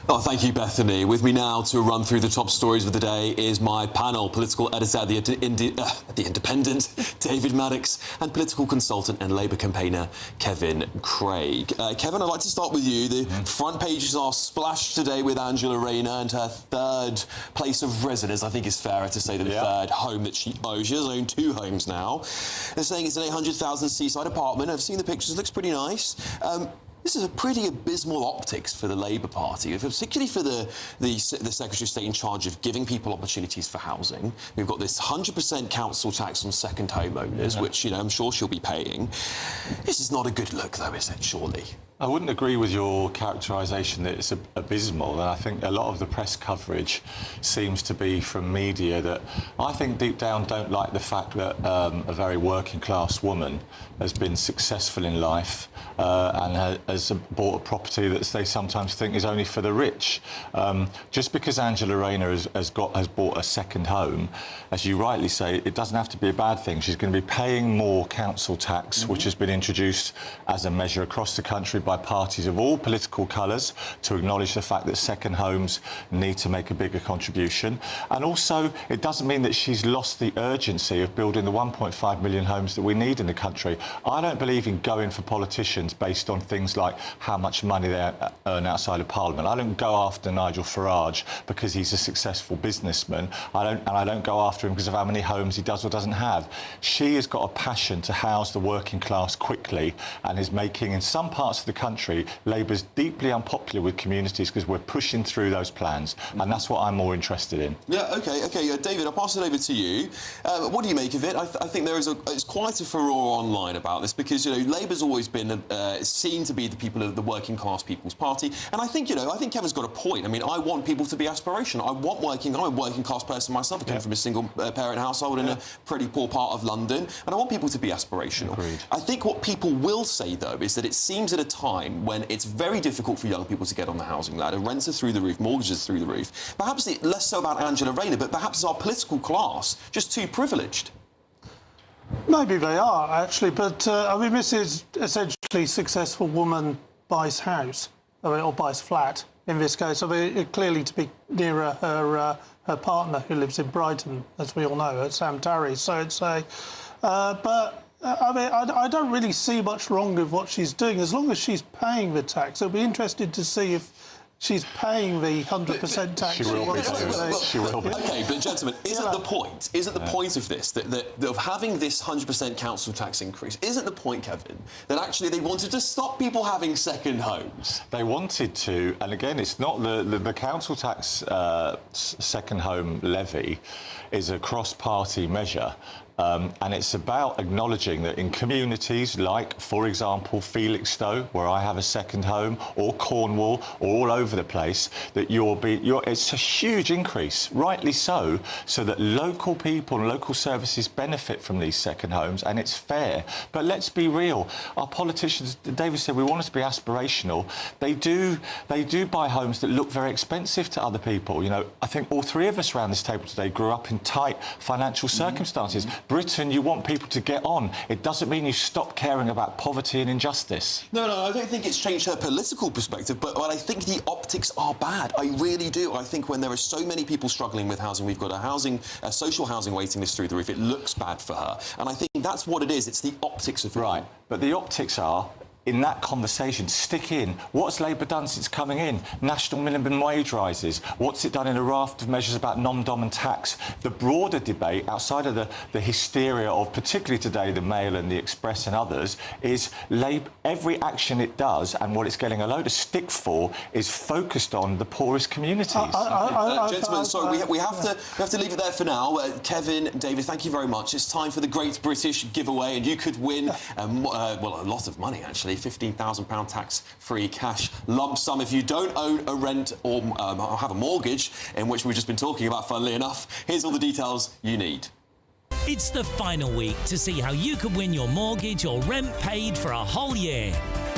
Oh, thank you, Bethany. With me now to run through the top stories of the day is my panel, political editor at The Independent, David Maddox, and political consultant and Labour campaigner, Kevin Craig. Kevin, I'd like to start with you. The front pages are splashed today with Angela Rayner and her third place of residence. I think it's fairer to say the third home that she owns. She does own 2 homes now. They're saying it's an 800,000 seaside apartment. I've seen the pictures. It looks pretty nice. This is a pretty abysmal optics for the Labour Party, particularly for the Secretary of State in charge of giving people opportunities for housing. We've got this 100% council tax on second homeowners, which, I'm sure she'll be paying. This is not a good look, though, is it, surely? I wouldn't agree with your characterisation that it's abysmal, and I think a lot of the press coverage seems to be from media that I think deep down don't like the fact that a very working class woman has been successful in life and has bought a property that they sometimes think is only for the rich. Just because Angela Rayner has bought a second home, as you rightly say, it doesn't have to be a bad thing. She's going to be paying more council tax, which has been introduced as a measure across the country by parties of all political colours to acknowledge the fact that second homes need to make a bigger contribution. And also, it doesn't mean that she's lost the urgency of building the 1.5 million homes that we need in the country. I don't believe in going for politicians based on things like how much money they earn outside of Parliament. I don't go after Nigel Farage because he's a successful businessman. I don't go after him because of how many homes he does or doesn't have. She has got a passion to house the working class quickly and is making, in some parts of the country, Labour's deeply unpopular with communities because we're pushing through those plans, and that's what I'm more interested in. Yeah, OK. David, I'll pass it over to you. What do you make of it? I think it's quite a furore online about this because, Labour's always been seen to be the working class people's party, and I think Kevin's got a point. I mean, I want people to be aspirational. I'm a working class person myself. I came from a single parent household in a pretty poor part of London, and I want people to be aspirational. Agreed. I think what people will say, though, is that it seems at a time time when it's very difficult for young people to get on the housing ladder, rents are through the roof, mortgages through the roof. Perhaps less so about Angela Rayner, but perhaps is our political class just too privileged? Maybe they are, actually, but I mean, this is essentially successful woman buys house, or buys flat in this case. I mean, clearly to be nearer her partner who lives in Brighton, as we all know, Sam Tarry. So it's a... but, I mean, I don't really see much wrong with what she's doing, as long as she's paying the tax. It'll be interesting to see if she's paying the 100% tax. She will be. She will be. OK, but gentlemen, isn't the point of this, that of having this 100% council tax increase, isn't the point, Kevin, that actually they wanted to stop people having second homes? They wanted to, and again, it's not the council tax second home levy is a cross-party measure. And it's about acknowledging that in communities like, for example, Felixstowe, where I have a second home, or Cornwall, or all over the place, that it's a huge increase, rightly so that local people and local services benefit from these second homes, and it's fair. But let's be real. Our politicians, David said, we want us to be aspirational. They do buy homes that look very expensive to other people. You know, I think all three of us around this table today grew up in tight financial circumstances. Britain, you want people to get on. It doesn't mean you stop caring about poverty and injustice. No, I don't think it's changed her political perspective, but I think the optics are bad. I really do. I think when there are so many people struggling with housing, we've got a social housing waiting list through the roof, it looks bad for her. And I think that's what it is. It's the optics of it. Right, but the optics are... in that conversation, stick in. What's Labour done since coming in? National minimum wage rises. What's it done in a raft of measures about non-dom and tax? The broader debate, outside of the hysteria of particularly today the Mail and the Express and others, is every action it does and what it's getting a load of stick for is focused on the poorest communities. Gentlemen, sorry, we have to leave it there for now. Kevin, David, thank you very much. It's time for the Great British Giveaway, and you could win a lot of money, actually. £15,000 tax-free cash lump sum if you don't own a rent or have a mortgage, in which we've just been talking about, funnily enough. Here's all the details you need. It's the final week to see how you could win your mortgage or rent paid for a whole year.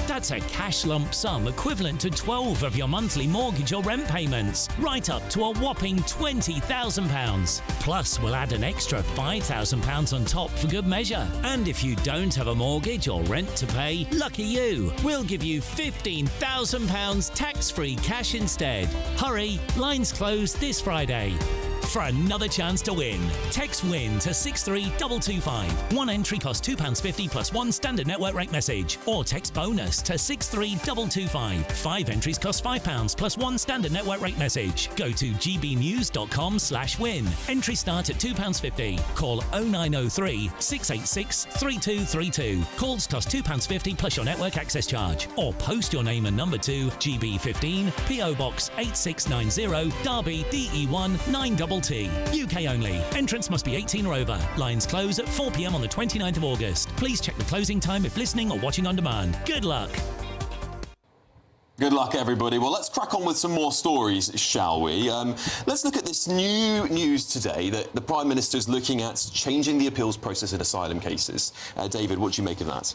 That's a cash lump sum equivalent to 12 of your monthly mortgage or rent payments, right up to a whopping £20,000. Plus, we'll add an extra £5,000 on top for good measure. And if you don't have a mortgage or rent to pay, lucky you, we'll give you £15,000 tax-free cash instead. Hurry, lines close this Friday. For another chance to win, text WIN to 63225. One entry costs £2.50 plus one standard network rate message. Or text BONUS to 63225. 5 entries cost £5 plus one standard network rate message. Go to gbnews.com/win. Entries start at £2.50. Call 0903 686 3232. Calls cost £2.50 plus your network access charge. Or post your name and number to GB15 PO Box 8690 Derby DE1 9TT. UK only. Entrance must be 18 or over. Lines close at 4 p.m. on the 29th of August. Please check the closing time if listening or watching on demand. Good luck. Good luck, everybody. Well, let's crack on with some more stories, shall we? Let's look at this new news today that the Prime Minister is looking at changing the appeals process in asylum cases. David, what do you make of that?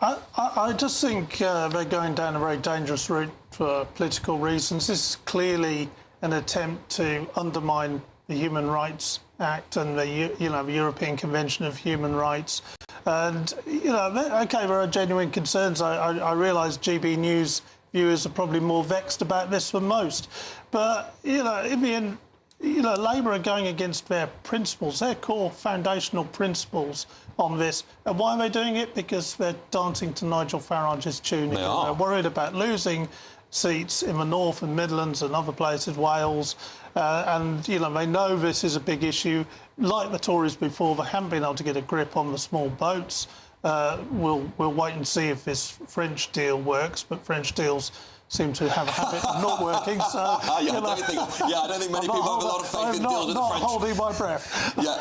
I just think they're going down a very dangerous route for political reasons. This is clearly an attempt to undermine the Human Rights Act and the European Convention of Human Rights. And, OK, there are genuine concerns. I realise GB News viewers are probably more vexed about this than most. But, in the end, Labour are going against their principles, their core foundational principles on this. And why are they doing it? Because they're dancing to Nigel Farage's tune. They're worried about losing seats in the North and Midlands and other places, Wales, and they know this is a big issue. Like the Tories before, they haven't been able to get a grip on the small boats. We'll wait and see if this French deal works, but French deals seem to have a habit of not working. So I don't think many people have a lot of faith in deals with the French. I'm not holding my breath. Yeah,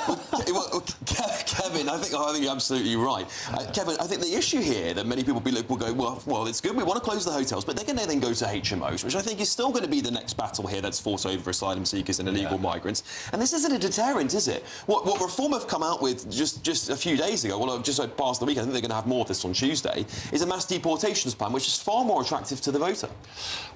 Kevin, I think you're absolutely right. Kevin, I think the issue here that many people will go, well, it's good, we want to close the hotels, but they're going to then go to HMOs, which I think is still going to be the next battle here that's fought over asylum seekers and illegal migrants. And this isn't a deterrent, is it? What Reform have come out with just a few days ago, well, just past the week, I think they're going to have more of this on Tuesday, is a mass deportations plan, which is far more attractive to the voter.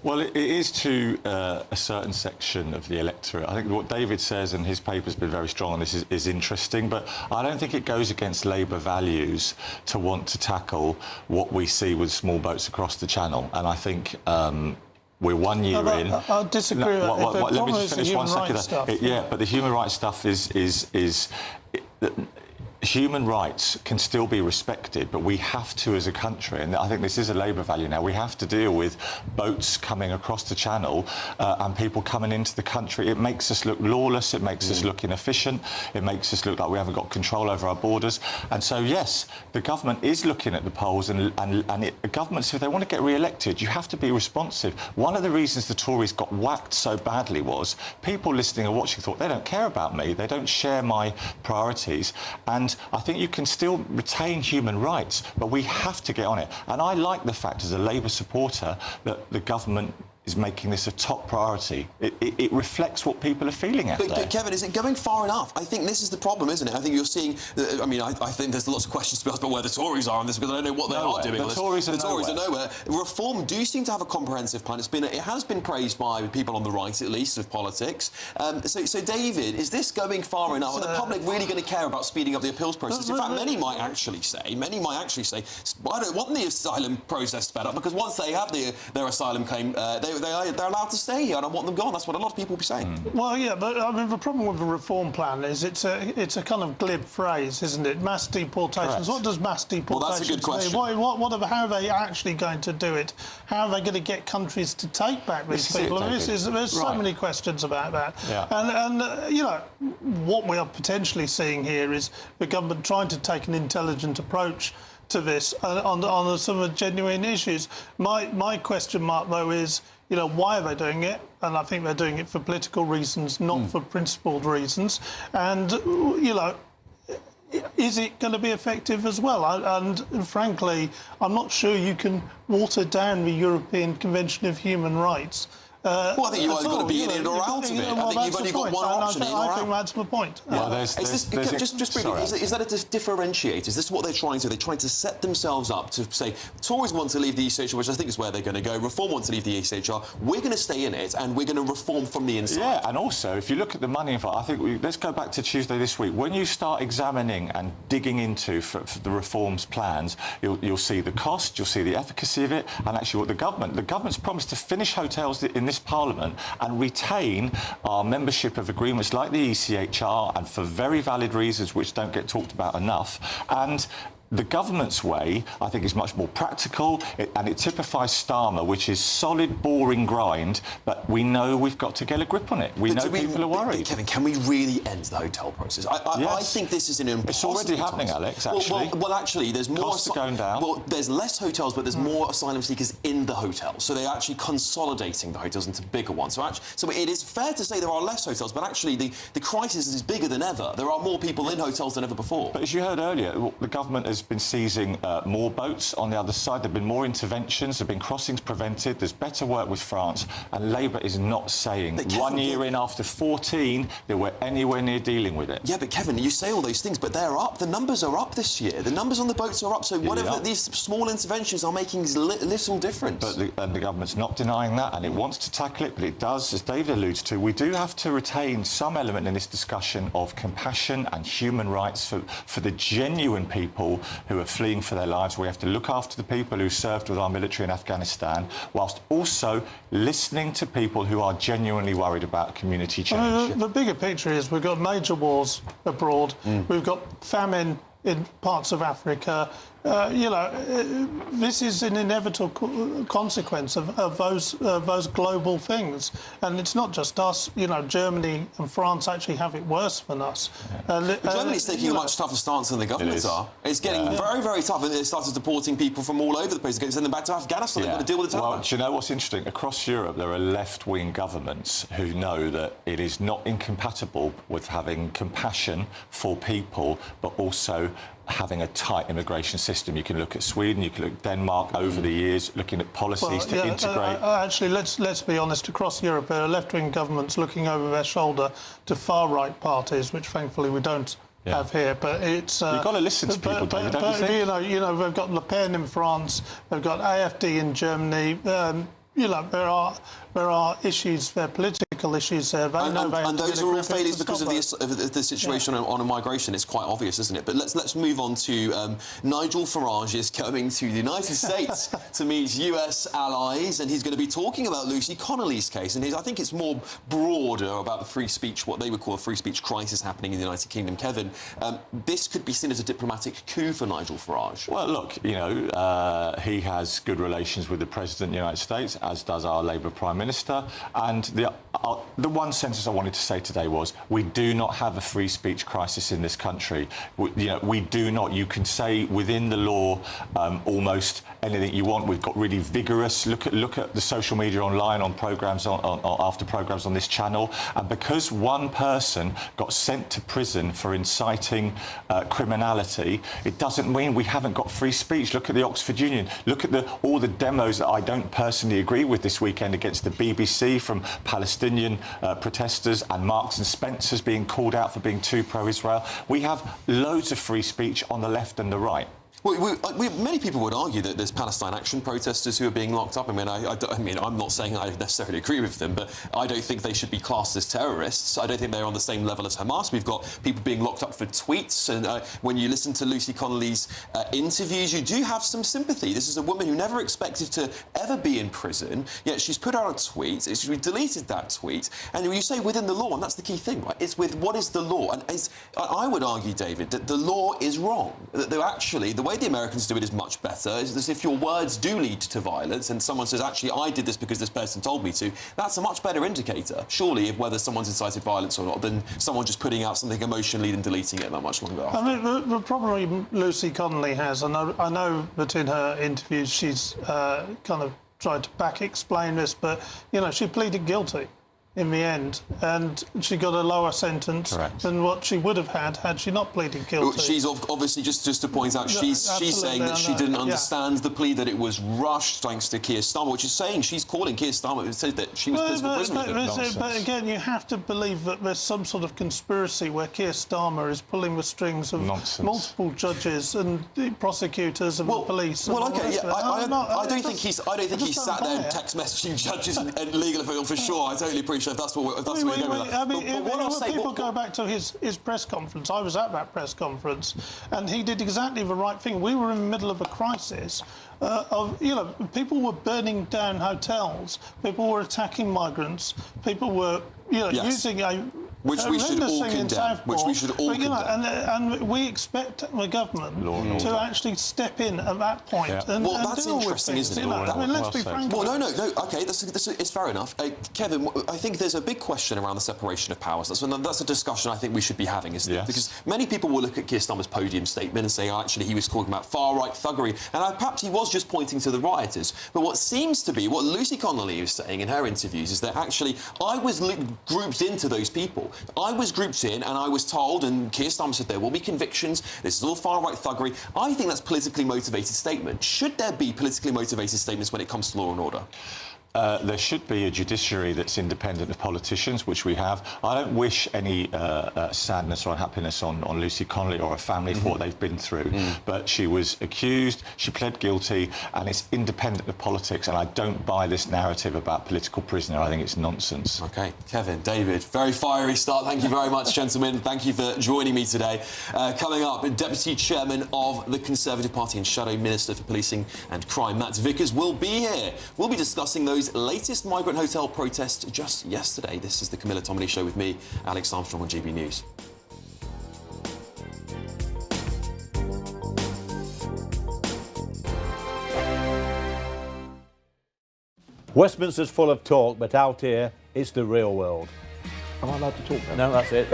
Well, it is to a certain section of the electorate. I think what David says, and his paper's been very strong on this, is interesting, but I don't think it goes against Labour values to want to tackle what we see with small boats across the Channel. And I think we're 1 year in. I disagree with that. Let me just finish 1 second. Yeah, but the human rights stuff human rights can still be respected, but we have to, as a country, and I think this is a Labour value now, we have to deal with boats coming across the Channel and people coming into the country. It makes us look lawless, it makes us look inefficient, it makes us look like we haven't got control over our borders. And so, yes, the government is looking at the polls, and the governments, if they want to get re-elected, you have to be responsive. One of the reasons the Tories got whacked so badly was people listening and watching thought, they don't care about me, they don't share my priorities, and I think you can still retain human rights, but we have to get on it. And I like the fact, as a Labour supporter, that the government is making this a top priority. It reflects what people are feeling out there. But Kevin, is it going far enough? I think this is the problem, isn't it? I think you're seeing... I mean, I think there's lots of questions to be asked about where the Tories are on this, because I don't know what they are doing. The Tories are nowhere. Reform do seem to have a comprehensive plan. It has been praised by people on the right, at least, of politics. So, David, is this going far enough? Are the public really going to care about speeding up the appeals process? In fact, many might actually say, I don't want the asylum process sped up, because once they have their asylum claim, they're allowed to stay here, and I want them gone. That's what a lot of people will be saying. Well, yeah, but I mean, the problem with the reform plan is it's a kind of glib phrase, isn't it? Mass deportations. Correct. What does mass deportations Well, that's a good question. mean? How are they actually going to do it? How are they going to get countries to take back these people? There's so many questions about that. Yeah. And you know, what we are potentially seeing here is the government trying to take an intelligent approach to this on some of the genuine issues. My question mark, though, is, you know, why are they doing it? And I think they're doing it for political reasons, not for principled reasons. And, you know, is it going to be effective as well? And frankly, I'm not sure you can water down the European Convention of Human Rights. Well, I think you've either got to be in it or out of it. I think you've only got one option, in or out. I think that's the point. Just briefly, is that a differentiator? Is this what they're trying to do? They're trying to set themselves up to say, Tories want to leave the ECHR, which I think is where they're going to go. Reform want to leave the ECHR. We're going to stay in it, and we're going to reform from the inside. Yeah, and also, if you look at the money involved, I think let's go back to Tuesday this week. When you start examining and digging into for the reforms plans, you'll see the cost, you'll see the efficacy of it, and actually what the government's promised to finish hotels in this Parliament and retain our membership of agreements like the ECHR, and for very valid reasons which don't get talked about enough. And the government's way, I think, is much more practical, and it typifies Starmer, which is solid, boring grind, but we know we've got to get a grip on it. We know people are worried. Kevin, can we really end the hotel process? I think this is an impossible It's already happening, Alex, actually. Well, actually, there's more... Costs are going down. Well, there's less hotels, but there's more asylum seekers in the hotels. So they're actually consolidating the hotels into bigger ones. So it is fair to say there are less hotels, but actually the crisis is bigger than ever. There are more people in hotels than ever before. But as you heard earlier, the government has been seizing more boats on the other side. There have been more interventions, there have been crossings prevented, there's better work with France, and Labour is not saying 1 year in after 14 that we're anywhere near dealing with it. Yeah, but Kevin, you say all those things, but they're up. The numbers are up this year. The numbers on the boats are up, so whatever these small interventions are making little difference. But the government's not denying that, and it wants to tackle it, but it does, as David alludes to, we do have to retain some element in this discussion of compassion and human rights for the genuine people who are fleeing for their lives. We have to look after the people who served with our military in Afghanistan, whilst also listening to people who are genuinely worried about community change. I mean, the bigger picture is we've got major wars abroad, we've got famine in parts of Africa, this is an inevitable consequence of those global things, and it's not just us. Germany and France actually have it worse than us. Germany's taking a much tougher stance than the governments are. It's getting very, very tough, and they started deporting people from all over the place. They're going to send them back to Afghanistan. They've got to deal with the Taliban. Well, do you know what's interesting? Across Europe, there are left-wing governments who know that it is not incompatible with having compassion for people, but also having a tight immigration system. You can look at Sweden, you can look at Denmark over the years, looking at policies to integrate. Actually, let's be honest. Across Europe, there are left-wing governments looking over their shoulder to far-right parties, which thankfully we don't have here. But it's you've got to listen to people, David, don't you think? They've got Le Pen in France, they've got AfD in Germany. There are issues, there are political issues there. And those are all failures because of the situation on migration. It's quite obvious, isn't it? But let's move on to Nigel Farage is coming to the United States to meet US allies, and he's going to be talking about Lucy Connolly's case. And I think it's more broader about the free speech, what they would call a free speech crisis happening in the United Kingdom. Kevin, this could be seen as a diplomatic coup for Nigel Farage. Well, look, he has good relations with the President of the United States, as does our Labour Prime Minister. And the one sentence I wanted to say today was, we do not have a free speech crisis in this country. We do not. You can say within the law almost anything you want. We've got really vigorous. Look at the social media online on programmes after programmes on this channel. And because one person got sent to prison for inciting criminality, it doesn't mean we haven't got free speech. Look at the Oxford Union. Look at all the demos that I don't personally agree with this weekend against the BBC from Palestinian protesters, and Marks and Spencer's being called out for being too pro-Israel. We have loads of free speech on the left and the right. Well, many people would argue that there's Palestine Action protesters who are being locked up. I mean, I'm not saying I necessarily agree with them, but I don't think they should be classed as terrorists. I don't think they're on the same level as Hamas. We've got people being locked up for tweets, and when you listen to Lucy Connolly's interviews, you do have some sympathy. This is a woman who never expected to ever be in prison, yet she's put out a tweet, she's deleted that tweet, and when you say within the law, and that's the key thing, right? It's with what is the law, and I would argue, David, that the law is wrong. That they're actually the way the Americans do it is much better. It's as if your words do lead to violence and someone says, actually, I did this because this person told me to. That's a much better indicator, surely, of whether someone's incited violence or not, than someone just putting out something emotionally and deleting it that much longer after. I mean, the problem Lucy Connolly has, and I know that in her interviews she's kind of tried to back-explain this, but, she pleaded guilty in the end, and she got a lower sentence than what she would have had she not pleaded guilty. She's obviously, just to point out, she's saying that she didn't understand the plea, that it was rushed thanks to Keir Starmer, which is saying she's calling Keir Starmer, who said that she was political prisoner. But again, you have to believe that there's some sort of conspiracy where Keir Starmer is pulling the strings of multiple judges and the prosecutors and the police. Well, OK, I don't think he's sat there and text messaging judges and legal officials for sure. I totally appreciate if that's what you're going with. I mean, people go back to his press conference. I was at that press conference, and he did exactly the right thing. We were in the middle of a crisis. People were burning down hotels. People were attacking migrants. People were, using a which we should all condemn. And we expect the government to actually step in at that point. And that's deal interesting, with things, isn't it? I mean, let's be frank. Well, no. OK, it's fair enough. Kevin, I think there's a big question around the separation of powers. That's a discussion I think we should be having, isn't it? Because many people will look at Keir Starmer's podium statement and say, actually, he was talking about far-right thuggery, and perhaps he was just pointing to the rioters. But what seems to be, what Lucy Connolly is saying in her interviews, is that actually I was grouped into those people. I was grouped in and I was told, and Keir Starmer said there will be convictions, this is all far-right thuggery. I think that's politically motivated statement. Should there be politically motivated statements when it comes to law and order? There should be a judiciary that's independent of politicians, which we have. I don't wish any sadness or unhappiness on Lucy Connolly or her family for what they've been through. But she was accused, she pled guilty, and it's independent of politics. And I don't buy this narrative about political prisoner. I think it's nonsense. OK. Kevin, David, very fiery start. Thank you very much, gentlemen. Thank you for joining me today. Coming up, Deputy Chairman of the Conservative Party and Shadow Minister for Policing and Crime, Matt Vickers, will be here. We'll be discussing those latest migrant hotel protests just yesterday. This is the Camilla Tominey Show with me, Alex Armstrong, on GB News. Westminster's full of talk, but out here, it's the real world. Am I allowed to talk now? No, that's it.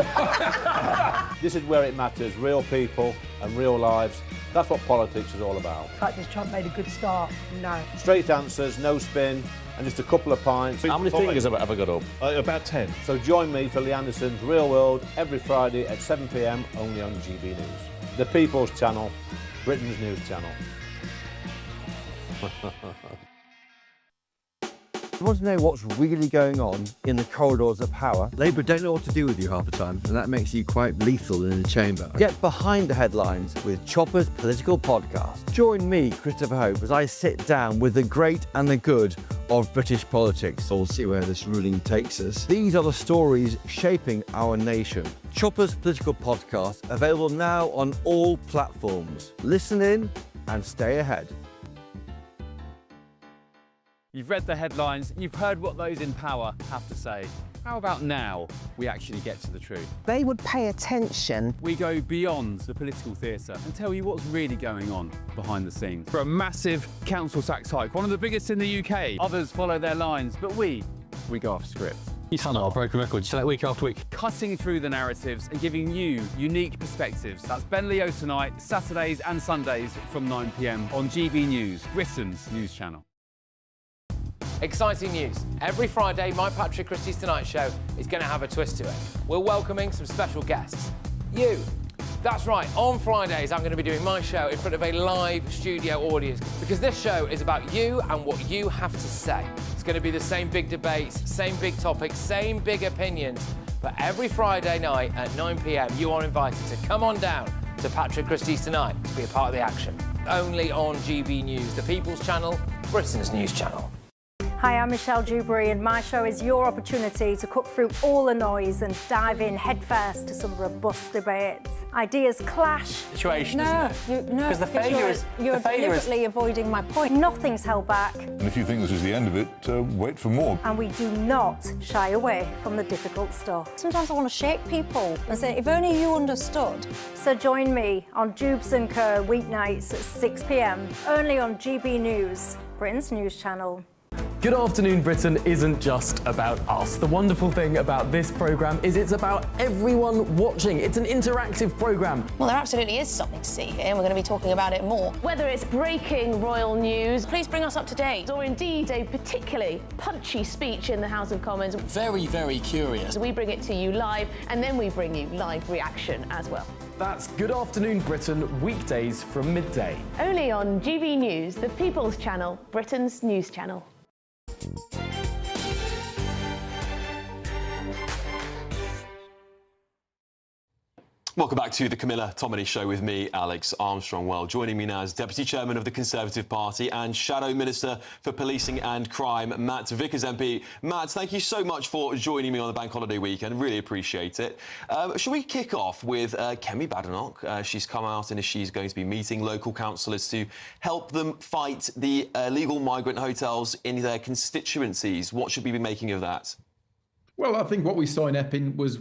This is where it matters, real people and real lives. That's what politics is all about. In fact, has Trump made a good start? No. Straight answers, no spin, and just a couple of pints. How many fingers have I got up? About 10. So join me for Lee Anderson's Real World every Friday at 7 p.m. only on GB News. The People's Channel, Britain's news channel. You want to know what's really going on in the corridors of power? Labour don't know what to do with you half the time, and that makes you quite lethal in the chamber. Get behind the headlines with Chopper's Political Podcast. Join me, Christopher Hope, as I sit down with the great and the good of British politics. We'll see where this ruling takes us. These are the stories shaping our nation. Chopper's Political Podcast, available now on all platforms. Listen in and stay ahead. You've read the headlines, you've heard what those in power have to say. How about now we actually get to the truth? They would pay attention. We go beyond the political theatre and tell you what's really going on behind the scenes. For a massive council tax hike, one of the biggest in the UK. Others follow their lines, but we go off script. You sound like a broken record, you say that week after week. Cutting through the narratives and giving you unique perspectives. That's Ben Leo tonight, Saturdays and Sundays from 9 p.m. on GB News, Britain's news channel. Exciting news. Every Friday, my Patrick Christie's Tonight Show is going to have a twist to it. We're welcoming some special guests. You. That's right, on Fridays I'm going to be doing my show in front of a live studio audience because this show is about you and what you have to say. It's going to be the same big debates, same big topics, same big opinions. But every Friday night at 9 p.m, you are invited to come on down to Patrick Christie's Tonight to be a part of the action. Only on GB News, the People's Channel, Britain's news channel. Hi, I'm Michelle Dewberry, and my show is your opportunity to cut through all the noise and dive in headfirst to some robust debates. Ideas clash. Situation, no, isn't it? No, because the failure is you're deliberately avoiding my point. Nothing's held back, And if you think this is the end of it, wait for more. and we do not shy away from the difficult stuff. Sometimes I want to shake people and say, if only you understood. So join me on Dubes & Co. weeknights at 6 p.m, only on GB News, Britain's news channel. Good Afternoon Britain isn't just about us. The wonderful thing about this programme is it's about everyone watching. It's an interactive programme. Well, there absolutely is something to see here, and we're going to be talking about it more. Whether it's breaking royal news, please bring us up to date, or indeed a particularly punchy speech in the House of Commons. Very, very curious. We bring it to you live, and then we bring you live reaction as well. That's Good Afternoon Britain, weekdays from midday. Only on GB News, the People's Channel, Britain's news channel. Welcome back to the Camilla Tominey Show with me, Alex Armstrong. Well, joining me now is Deputy Chairman of the Conservative Party and Shadow Minister for Policing and Crime, Matt Vickers MP. Matt, thank you so much for joining me on the Bank Holiday weekend. Really appreciate it. Shall we kick off with Kemi Badenoch? She's come out and she's going to be meeting local councillors to help them fight the illegal migrant hotels in their constituencies. What should we be making of that? Well, I think what we saw in Epping was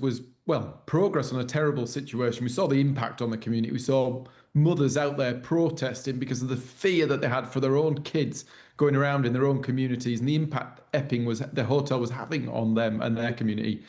progress on a terrible situation. We saw the impact on the community. We saw mothers out there protesting because of the fear that they had for their own kids going around in their own communities and the impact the hotel was having on them and their community.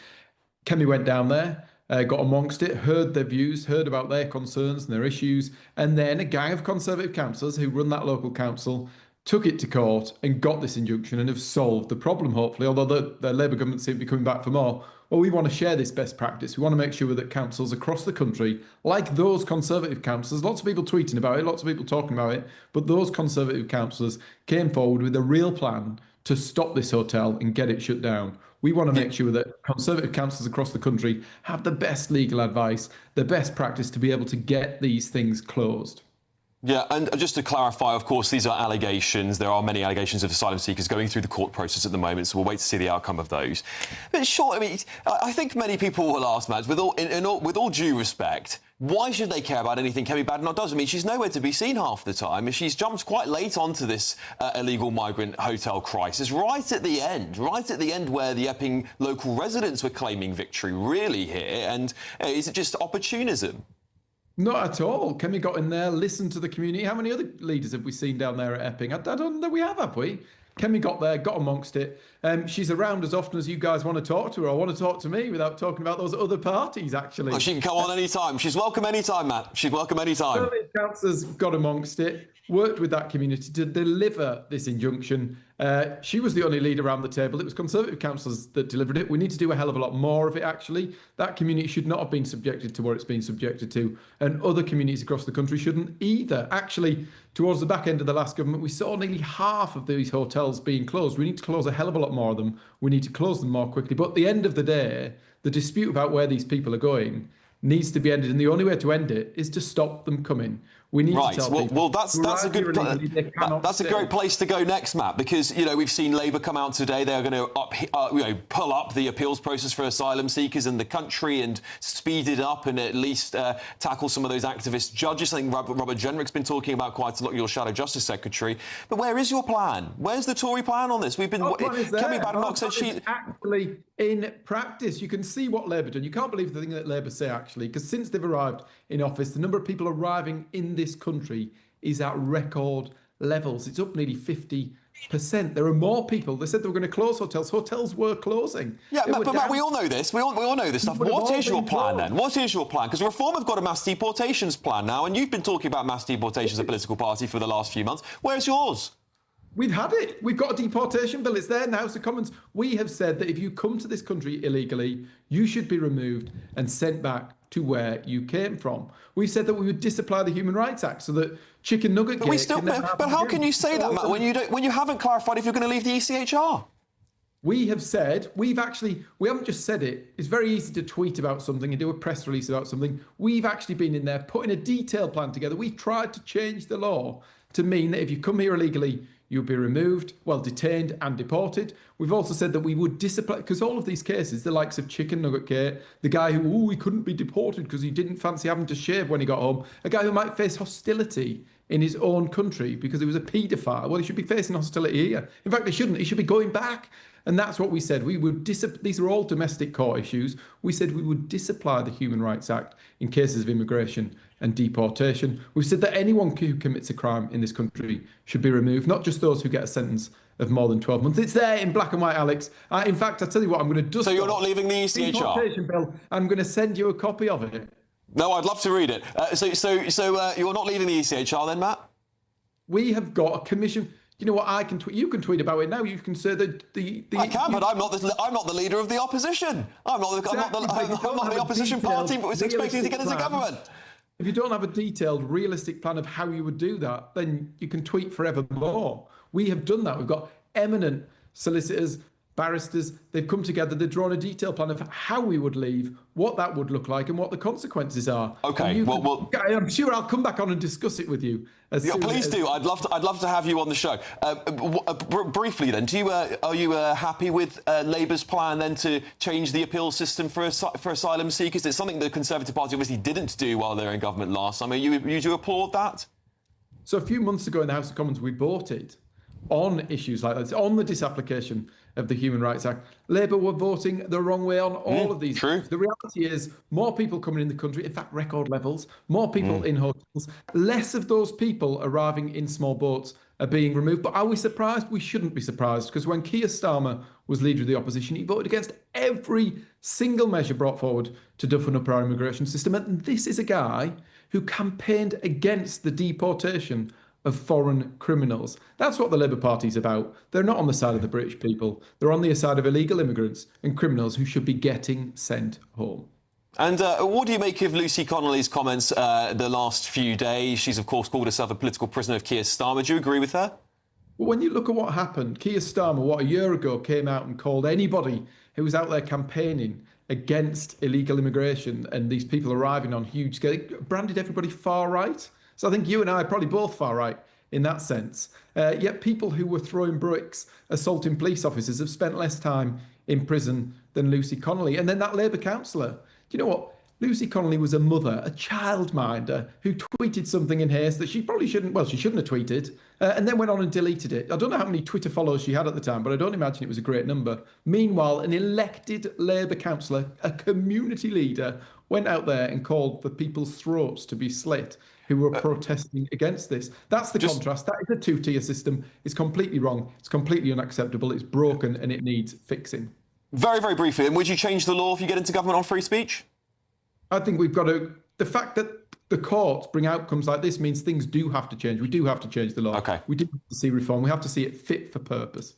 Kemi went down there, got amongst it, heard their views, heard about their concerns and their issues, and then a gang of Conservative councillors who run that local council took it to court and got this injunction and have solved the problem, hopefully, although the Labour government seem to be coming back for more. Well, we want to share this best practice. We want to make sure that councils across the country, like those Conservative councillors, lots of people tweeting about it, lots of people talking about it, but those Conservative councillors came forward with a real plan to stop this hotel and get it shut down. We want to make sure that Conservative councillors across the country have the best legal advice, the best practice to be able to get these things closed. Yeah, and just to clarify, of course, these are allegations. There are many allegations of asylum seekers going through the court process at the moment, so we'll wait to see the outcome of those. But sure, I mean, I think many people will ask, Matt, with all due respect, why should they care about anything Kemi Badenoch does? I mean, she's nowhere to be seen half the time. She's jumped quite late onto this illegal migrant hotel crisis, right at the end where the Epping local residents were claiming victory, really, here. And is it just opportunism? Not at all. Kemi got in there, listened to the community. How many other leaders have we seen down there at Epping? I don't know that we have we? Kemi got there, got amongst it. She's around as often as you guys want to talk to her or want to talk to me without talking about those other parties, actually. Oh, she can come on any time. She's welcome any time, Matt. She's welcome any time. Certainly councillors got amongst it, worked with that community to deliver this injunction. She was the only leader around the table. It was Conservative councillors that delivered it. We need to do a hell of a lot more of it, actually. That community should not have been subjected to what it's been subjected to, and other communities across the country shouldn't either. Actually, towards the back end of the last government, we saw nearly half of these hotels being closed. We need to close a hell of a lot more of them. We need to close them more quickly. But at the end of the day, the dispute about where these people are going needs to be ended, and the only way to end it is to stop them coming. We need to tell people. Well, that's a good. That's a great place to go next, Matt, because we've seen Labour come out today. They're going to pull up the appeals process for asylum seekers in the country and speed it up and at least tackle some of those activist judges. I think Robert Jenrick's been talking about quite a lot. Your Shadow Justice Secretary. But where is your plan? Where's the Tory plan on this? We've been. Kemi Badenoch said she actually in practice. You can see what Labour done. You can't believe the thing that Labour say actually, because since they've arrived in office, the number of people arriving in this country is at record levels. It's up nearly 50%. There are more people. They said they were going to close hotels. Hotels were closing. Yeah, but Matt, we all know this. We all know this stuff. What is your plan then? What is your plan? Because Reform have got a mass deportations plan now, and you've been talking about mass deportations as a political party for the last few months. Where's yours? We've had it. We've got a deportation bill. It's there in the House of Commons. We have said that if you come to this country illegally, you should be removed and sent back to where you came from. We said that we would disapply the Human Rights Act so that chicken nugget. But how can you say that, Matt, when you haven't clarified if you're going to leave the ECHR? We have said, we haven't just said it. It's very easy to tweet about something and do a press release about something. We've actually been in there putting a detailed plan together. We tried to change the law to mean that if you come here illegally, you'll be removed, detained and deported. We've also said that we would discipline, because all of these cases, the likes of Chicken Nugget Kate, the guy who, he couldn't be deported because he didn't fancy having to shave when he got home, a guy who might face hostility in his own country because he was a paedophile. Well, he should be facing hostility here. In fact, he shouldn't. He should be going back. And that's what we said. We would these are all domestic court issues. We said we would disapply the Human Rights Act in cases of immigration and deportation. We've said that anyone who commits a crime in this country should be removed, not just those who get a sentence of more than 12 months. It's there in black and white, Alex. In fact, I tell you what, I'm going to dust. So you're not leaving the ECHR? Deportation bill. I'm going to send you a copy of it. No, I'd love to read it. So you're not leaving the ECHR then, Matt? We have got a commission. You know what? I can tweet. You can tweet about it now. You can say that I can, but I'm not the leader of the opposition. I'm not the opposition party, but was expecting to get into government. If you don't have a detailed, realistic plan of how you would do that, then you can tweet forevermore. We have done that. We've got eminent solicitors, barristers. They've come together. They've drawn a detailed plan of how we would leave, what that would look like, and what the consequences are. Okay. I'm sure I'll come back on and discuss it with you. Please do. I'd love to have you on the show. Briefly, then, are you happy with Labour's plan then to change the appeal system for asylum seekers? It's something the Conservative Party obviously didn't do while they were in government last. I mean, you do applaud that? So a few months ago in the House of Commons, we voted on issues like this, on the disapplication of the Human Rights Act. Labour were voting the wrong way on all of these. True. The reality is more people coming in the country, in fact, record levels, more people in hotels, less of those people arriving in small boats are being removed. But are we surprised? We shouldn't be surprised, because when Keir Starmer was leader of the opposition, he voted against every single measure brought forward to toughen up our immigration system. And this is a guy who campaigned against the deportation of foreign criminals. That's what the Labour Party's about. They're not on the side of the British people. They're on the side of illegal immigrants and criminals who should be getting sent home. And what do you make of Lucy Connolly's comments the last few days? She's, of course, called herself a political prisoner of Keir Starmer. Do you agree with her? Well, when you look at what happened, Keir Starmer, a year ago, came out and called anybody who was out there campaigning against illegal immigration and these people arriving on huge scale, branded everybody far right. So I think you and I are probably both far right in that sense. Yet people who were throwing bricks, assaulting police officers have spent less time in prison than Lucy Connolly. And then that Labour councillor, do you know what? Lucy Connolly was a mother, a childminder, who tweeted something in haste that she probably shouldn't, she shouldn't have tweeted, and then went on and deleted it. I don't know how many Twitter followers she had at the time, but I don't imagine it was a great number. Meanwhile, an elected Labour councillor, a community leader, went out there and called for people's throats to be slit who were protesting against this. That's the contrast. That is a two-tier system. It's completely wrong. It's completely unacceptable. It's broken and it needs fixing. Very, very briefly, and would you change the law if you get into government on free speech? I think we've got to... The fact that the courts bring outcomes like this means things do have to change. We do have to change the law. Okay. We do have to see reform. We have to see it fit for purpose.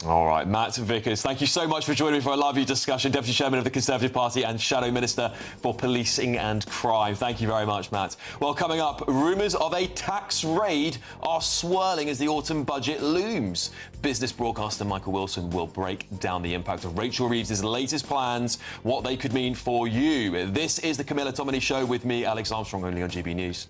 All right, Matt Vickers, thank you so much for joining me for a lively discussion. Deputy Chairman of the Conservative Party and Shadow Minister for Policing and Crime. Thank you very much, Matt. Well, coming up, rumours of a tax raid are swirling as the autumn budget looms. Business broadcaster Michael Wilson will break down the impact of Rachel Reeves' latest plans, what they could mean for you. This is the Camilla Tominey Show with me, Alex Armstrong, only on GB News.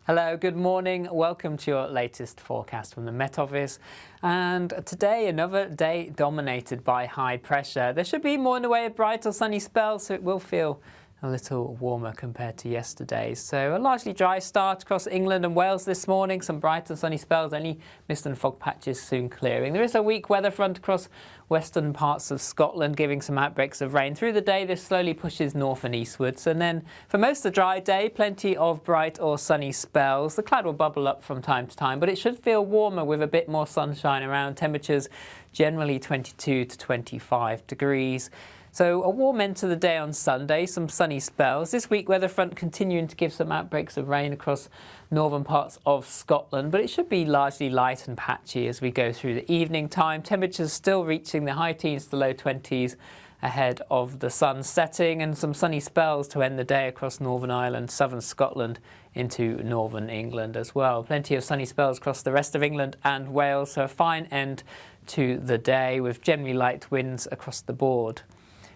Hello, good morning. Welcome to your latest forecast from the Met Office. And today, another day dominated by high pressure. There should be more in the way of bright or sunny spells, so it will feel a little warmer compared to yesterday. So a largely dry start across England and Wales this morning. Some bright and sunny spells, only mist and fog patches soon clearing. There is a weak weather front across western parts of Scotland, giving some outbreaks of rain. Through the day, this slowly pushes north and eastwards. And then for most of the dry day, plenty of bright or sunny spells. The cloud will bubble up from time to time, but it should feel warmer with a bit more sunshine around. Temperatures generally 22 to 25 degrees. So a warm end to the day on Sunday, some sunny spells. This week, weather front continuing to give some outbreaks of rain across northern parts of Scotland, but it should be largely light and patchy as we go through the evening time. Temperatures still reaching the high teens to low 20s ahead of the sun setting, and some sunny spells to end the day across Northern Ireland, southern Scotland into northern England as well. Plenty of sunny spells across the rest of England and Wales, so a fine end to the day with generally light winds across the board.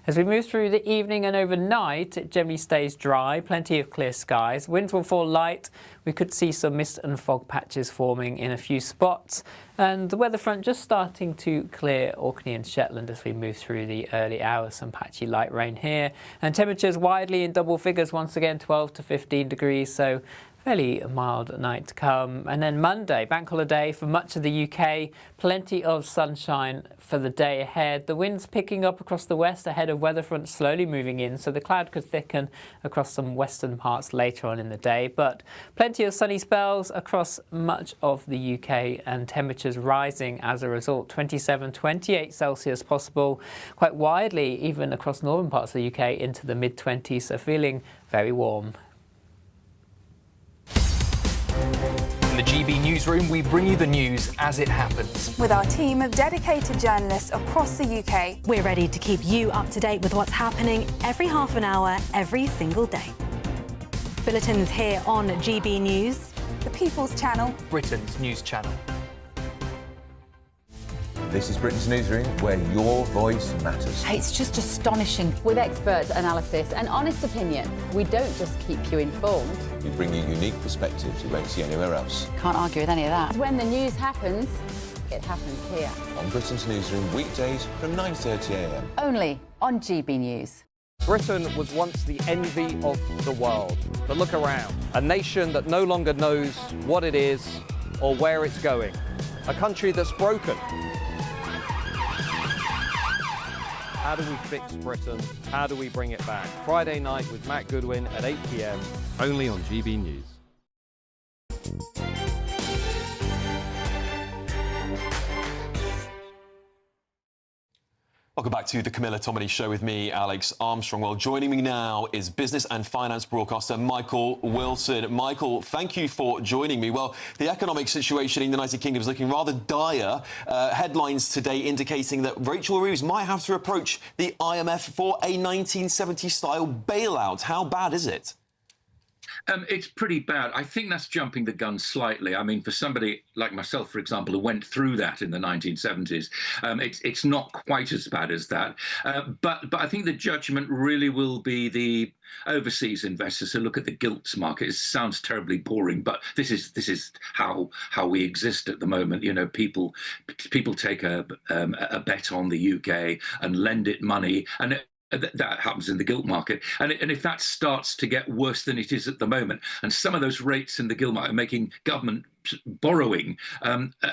As we move through the evening and overnight, it generally stays dry, plenty of clear skies. Winds will fall light. We could see some mist and fog patches forming in a few spots. And the weather front just starting to clear Orkney and Shetland as we move through the early hours. Some patchy light rain here. And temperatures widely in double figures once again, 12 to 15 degrees. So fairly mild night to come. And then Monday, bank holiday for much of the UK. Plenty of sunshine for the day ahead. The winds picking up across the west ahead of weather front slowly moving in, so the cloud could thicken across some western parts later on in the day. But plenty of sunny spells across much of the UK and temperatures rising as a result. 27, 28 Celsius possible quite widely, even across northern parts of the UK into the mid-20s, so feeling very warm. In the GB newsroom, we bring you the news as it happens. With our team of dedicated journalists across the UK, we're ready to keep you up to date with what's happening every half an hour, every single day. Bulletins here on GB News, the People's Channel, Britain's news channel. This is Britain's Newsroom, where your voice matters. It's just astonishing. With expert analysis and honest opinion, we don't just keep you informed. We bring you unique perspectives you won't see anywhere else. Can't argue with any of that. When the news happens, it happens here. On Britain's Newsroom, weekdays from 9:30 a.m. Only on GB News. Britain was once the envy of the world. But look around. A nation that no longer knows what it is or where it's going. A country that's broken. How do we fix Britain? How do we bring it back? Friday night with Matt Goodwin at 8 p.m. only on GB News. Welcome back to the Camilla Tominey Show with me, Alex Armstrong. Well, joining me now is business and finance broadcaster Michael Wilson. Michael, thank you for joining me. Well, the economic situation in the United Kingdom is looking rather dire. Headlines today indicating that Rachel Reeves might have to approach the IMF for a 1970-style bailout. How bad is it? It's pretty bad. I think that's jumping the gun slightly. I mean, for somebody like myself, for example, who went through that in the 1970s, it's not quite as bad as that. But I think the judgment really will be the overseas investors who look at the gilts market. It sounds terribly boring, but this is how we exist at the moment. You know, people take a bet on the UK and lend it money, and that happens in the gilt market. And if that starts to get worse than it is at the moment, and some of those rates in the gilt market are making government borrowing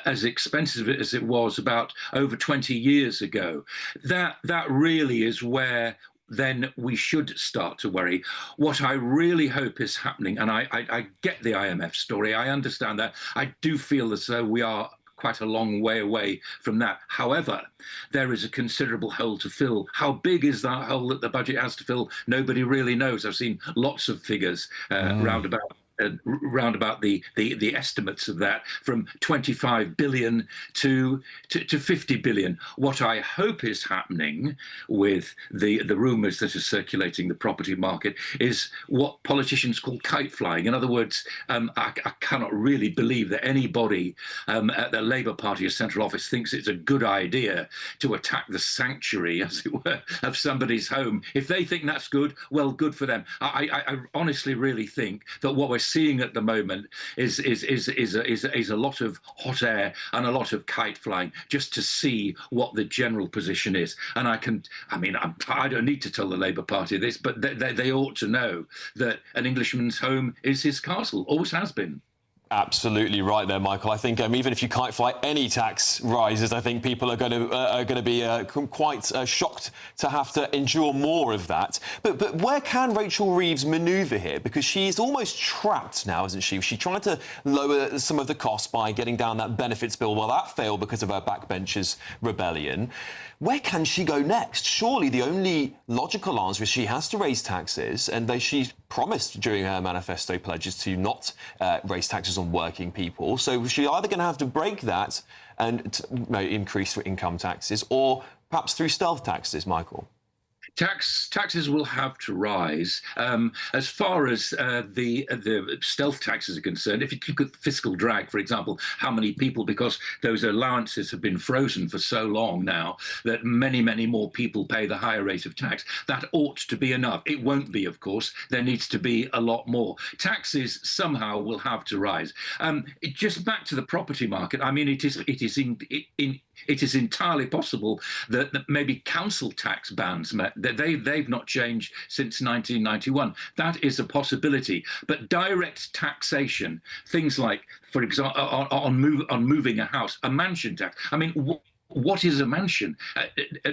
as expensive as it was about over 20 years ago. That really is where then we should start to worry. What I really hope is happening, and I get the IMF story, I understand that. I do feel as though we are quite a long way away from that. However, there is a considerable hole to fill. How big is that hole that the budget has to fill? Nobody really knows. I've seen lots of figures round about the estimates of that, from 25 billion to 50 billion. What I hope is happening with the rumours that are circulating the property market is what politicians call kite flying. In other words, I cannot really believe that anybody at the Labour Party or Central Office thinks it's a good idea to attack the sanctuary, as it were, of somebody's home. If they think that's good, well, good for them. I honestly really think that what we're seeing at the moment is a lot of hot air and a lot of kite flying, just to see what the general position is. And I don't need to tell the Labour Party this, but they ought to know that an Englishman's home is his castle, always has been. Absolutely right there, Michael. I think even if you kite fly any tax rises, I think people are going to be quite shocked to have to endure more of that. But where can Rachel Reeves manoeuvre here? Because she's almost trapped now, isn't she? She tried to lower some of the costs by getting down that benefits bill. Well, that failed because of her backbenchers' rebellion. Where can she go next? Surely the only logical answer is she has to raise taxes, and she's promised during her manifesto pledges to not raise taxes on working people. So she's either going to have to break that and increase income taxes, or perhaps through stealth taxes, Michael. Taxes will have to rise. As far as the stealth taxes are concerned, if you look at fiscal drag, for example, how many people, because those allowances have been frozen for so long now, that many, many more people pay the higher rate of tax, that ought to be enough. It won't be, of course. There needs to be a lot more. Taxes somehow will have to rise. Just back to the property market, I mean, it is entirely possible that maybe council tax bans, they've not changed since 1991. That is a possibility. But direct taxation, things like, for example, on moving a house, a mansion tax. I mean, what is a mansion?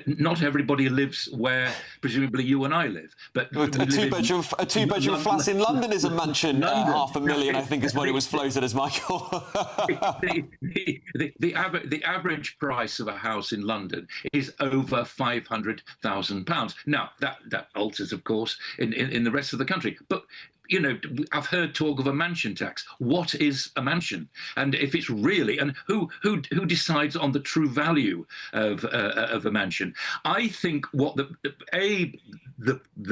Not everybody lives where presumably you and I live. But a two-bedroom flat in London is a mansion. London. $500,000, I think, is what it was floated as, Michael. the average price of a house in London is over £500,000. Now that alters, of course, in the rest of the country, but. You know, I've heard talk of a mansion tax. What is a mansion? And if it's really, and who decides on the true value of a mansion? I think what the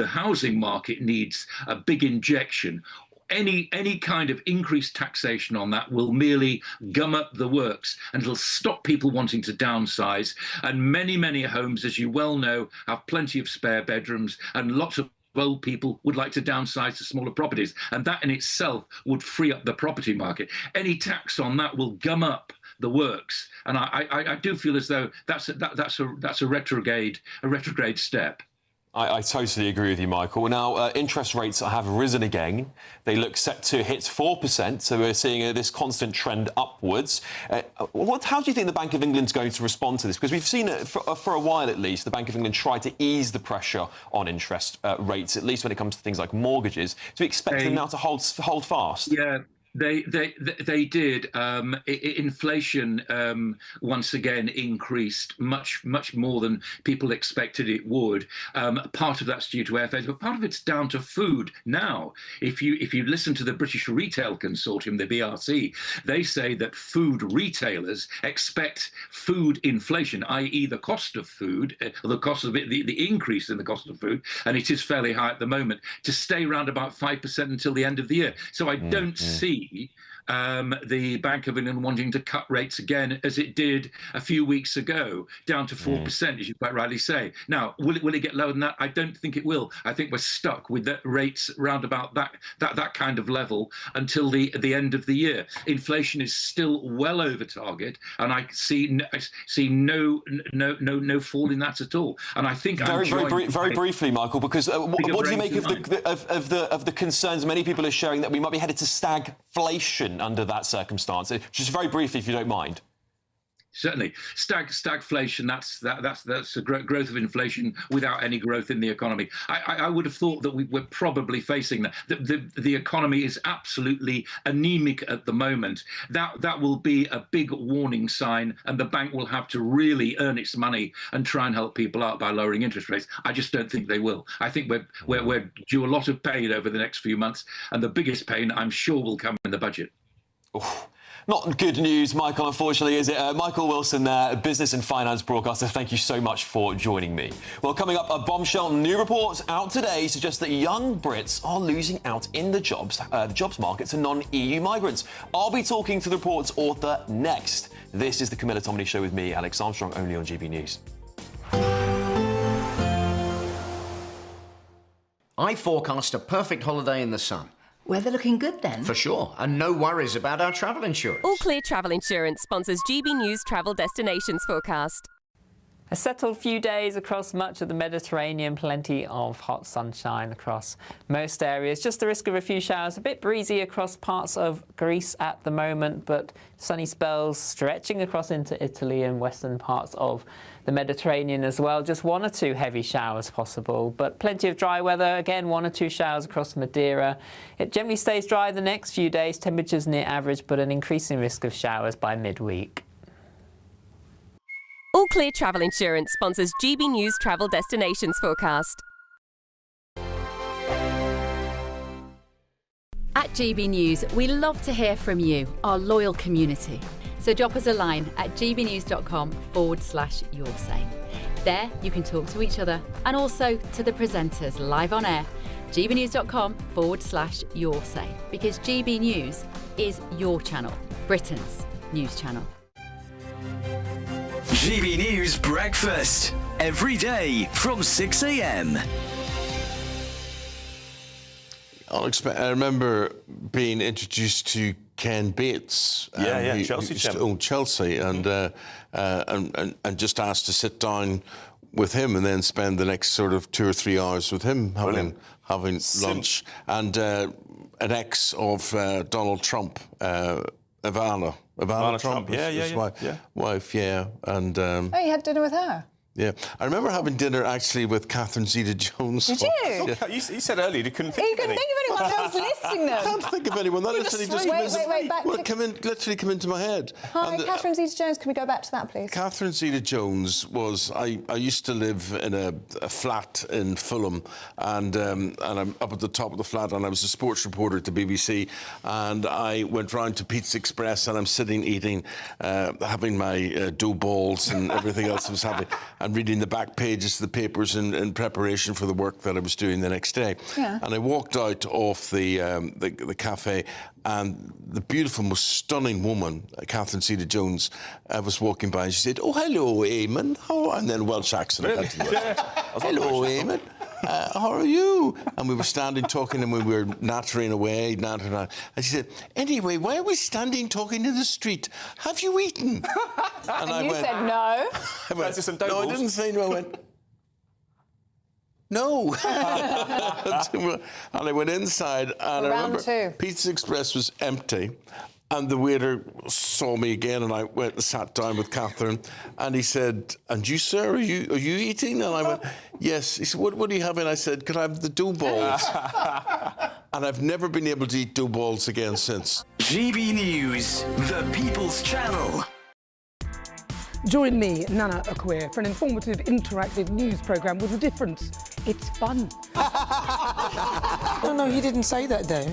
housing market needs a big injection. Any kind of increased taxation on that will merely gum up the works, and it'll stop people wanting to downsize. And many homes, as you well know, have plenty of spare bedrooms, and lots of old people would like to downsize to smaller properties, and that in itself would free up the property market. Any tax on that will gum up the works, and I do feel as though that's a retrograde step. I totally agree with you, Michael. Now, interest rates have risen again. They look set to hit 4%, so we're seeing this constant trend upwards. How do you think the Bank of England's going to respond to this? Because we've seen it for a while, at least, the Bank of England try to ease the pressure on interest rates, at least when it comes to things like mortgages. Do we expect them now to hold fast? Yeah. They did. Inflation once again increased much more than people expected it would. Part of that's due to airfares, but part of it's down to food. Now, if you listen to the British Retail Consortium, the BRC, they say that food retailers expect food inflation, i.e. the cost of food, the cost of it, the increase in the cost of food, and it is fairly high at the moment, to stay around about 5% until the end of the year. So I don't see the Bank of England wanting to cut rates again, as it did a few weeks ago, down to 4%, as you quite rightly say. Now, will it get lower than that? I don't think it will. I think we're stuck with the rates round about that kind of level until the end of the year. Inflation is still well over target, and I see no fall in that at all. And I think very briefly, Michael, because what do you make of the concerns many people are sharing that we might be headed to stagflation? stagflation under that circumstance? Just very briefly, if you don't mind. Certainly, stagflation. That's a growth of inflation without any growth in the economy. I would have thought that we're probably facing that. The economy is absolutely anemic at the moment. That will be a big warning sign, and the bank will have to really earn its money and try and help people out by lowering interest rates. I just don't think they will. I think we're due a lot of pain over the next few months, and the biggest pain, I'm sure, will come in the budget. Oof. Not good news, Michael, unfortunately, is it? Michael Wilson, business and finance broadcaster, thank you so much for joining me. Well, coming up, a bombshell new report out today suggests that young Brits are losing out in the jobs market to non-EU migrants. I'll be talking to the report's author next. This is the Camilla Tominey Show with me, Alex Armstrong, only on GB News. I forecast a perfect holiday in the sun. Weather looking good then? For sure, and no worries about our travel insurance. All Clear Travel Insurance sponsors GB News Travel Destinations Forecast. A settled few days across much of the Mediterranean, plenty of hot sunshine across most areas. Just the risk of a few showers, a bit breezy across parts of Greece at the moment, but sunny spells stretching across into Italy and western parts of the Mediterranean as well. Just one or two heavy showers possible, but plenty of dry weather. Again, one or two showers across Madeira. It generally stays dry the next few days, temperatures near average, but an increasing risk of showers by midweek. All Clear Travel Insurance sponsors GB News Travel Destinations Forecast. At GB News, we love to hear from you, our loyal community. So drop us a line at gbnews.com/yoursay. There you can talk to each other and also to the presenters live on air. gbnews.com/yoursay, because GB News is your channel, Britain's news channel. GB News Breakfast, every day from 6 a.m. I remember being introduced to Ken Bates. Chelsea. Who used to own Chelsea, and just asked to sit down with him and then spend the next sort of 2 or 3 hours with him having lunch. And an ex of Donald Trump, Ivana Trump, his wife, and oh, you had dinner with her? Yeah, I remember having dinner actually with Catherine Zeta-Jones. Did you? You said earlier you couldn't think of anyone. You couldn't think of anyone. I was listing them. I can't think of anyone. That literally just literally come into my head. Hi, Catherine Zeta-Jones. Can we go back to that, please? Catherine Zeta-Jones was. I used to live in a flat in Fulham, and I'm up at the top of the flat, and I was a sports reporter at the BBC, and I went round to Pizza Express, and I'm sitting eating, having my dough balls and everything else I was having. And reading the back pages of the papers in preparation for the work that I was doing the next day. Yeah. And I walked out of the cafe, and the beautiful, most stunning woman, Catherine Zeta-Jones, was walking by, and she said, "Oh, hello, Eamon." And then Welsh accent. Really? Hello, Eamon. How are you? And we were standing talking, and we were nattering away. And she said, "Anyway, why are we standing talking in the street? Have you eaten?" And I went, said no. No, I didn't say no. I went, no. And I went inside, and I remember Pizza Express was empty. And the waiter saw me again, and I went and sat down with Catherine, and he said, "And you, sir, are you eating?" And I went, "Yes." He said, "What are you having?" I said, "Could I have the dough balls?" And I've never been able to eat dough balls again since. GB News, the People's Channel. Join me, Nana Akwe, for an informative, interactive news programme with a difference. It's fun. No, he didn't say that, though.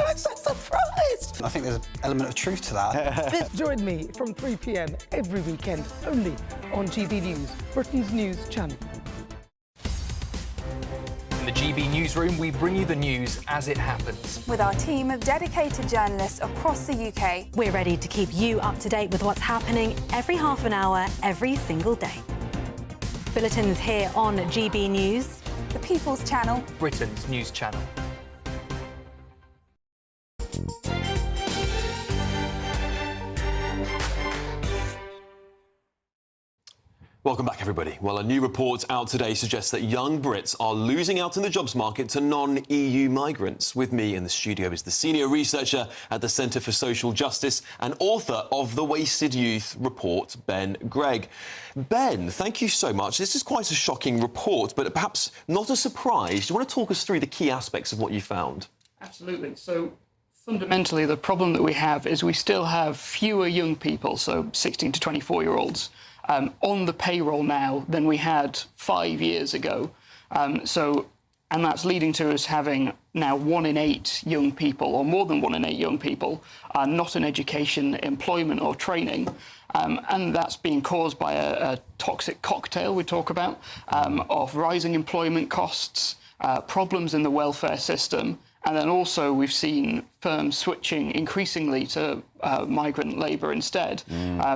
I'm so surprised. I think there's an element of truth to that. Join me from 3 p.m. every weekend, only on GB News, Britain's news channel. In the GB Newsroom, we bring you the news as it happens. With our team of dedicated journalists across the UK, we're ready to keep you up to date with what's happening every half an hour, every single day. Bulletins here on GB News, the People's Channel, Britain's news channel. Welcome back, everybody. Well, a new report out today suggests that young Brits are losing out in the jobs market to non-EU migrants. With me in the studio is the senior researcher at the Centre for Social Justice and author of the Wasted Youth report, Ben Gregg. Ben, thank you so much. This is quite a shocking report, but perhaps not a surprise. Do you want to talk us through the key aspects of what you found? Absolutely. So, fundamentally, the problem that we have is we still have fewer young people, so 16 to 24-year-olds, on the payroll now than we had 5 years ago. And that's leading to us having now 1 in 8 young people, or more than 1 in 8 young people, are not in education, employment or training. And that's being caused by a toxic cocktail we talk about, of rising employment costs, problems in the welfare system, and then also we've seen firms switching increasingly to migrant labour instead.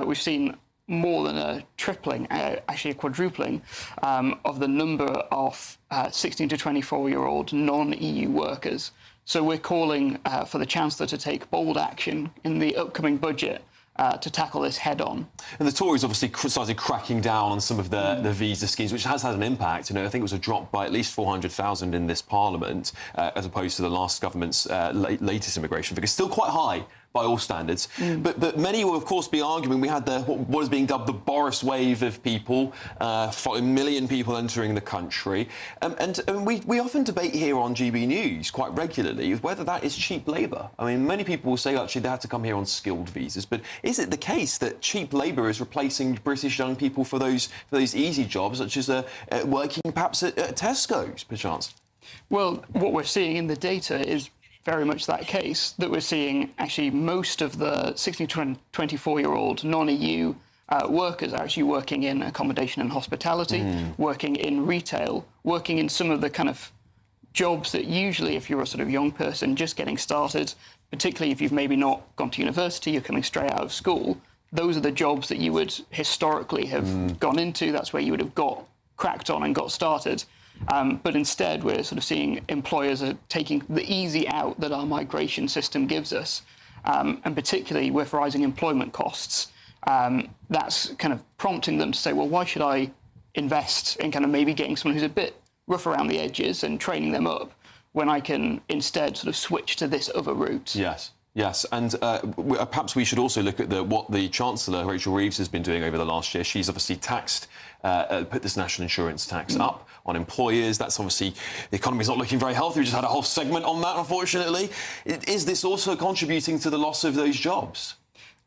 We've seen more than a tripling, actually a quadrupling, of the number of 16 to 24-year-old non-EU workers. So we're calling for the Chancellor to take bold action in the upcoming budget to tackle this head-on. And the Tories obviously started cracking down on some of the visa schemes, which has had an impact. You know, I think it was a drop by at least 400,000 in this Parliament, as opposed to the last government's latest immigration figure. Still quite high by all standards. But many will, of course, be arguing we had what is being dubbed the Boris wave of people, 1 million people entering the country. And we often debate here on GB News quite regularly whether that is cheap labour. I mean, many people will say, actually, they had to come here on skilled visas. But is it the case that cheap labour is replacing British young people for those easy jobs, such as working perhaps at Tesco's, perchance? Well, what we're seeing in the data is very much that case, that we're seeing actually most of the 16 to 24-year-old non-EU workers are actually working in accommodation and hospitality, working in retail, working in some of the kind of jobs that usually, if you're a sort of young person just getting started, particularly if you've maybe not gone to university, you're coming straight out of school, those are the jobs that you would historically have gone into. That's where you would have got cracked on and got started. But instead, we're sort of seeing employers are taking the easy out that our migration system gives us. And particularly with rising employment costs, that's kind of prompting them to say, well, why should I invest in kind of maybe getting someone who's a bit rough around the edges and training them up when I can instead sort of switch to this other route? Yes, and perhaps we should also look at what the Chancellor, Rachel Reeves, has been doing over the last year. She's obviously put this national insurance tax up on employers. That's obviously, the economy's not looking very healthy. We just had a whole segment on that, unfortunately. Is this also contributing to the loss of those jobs?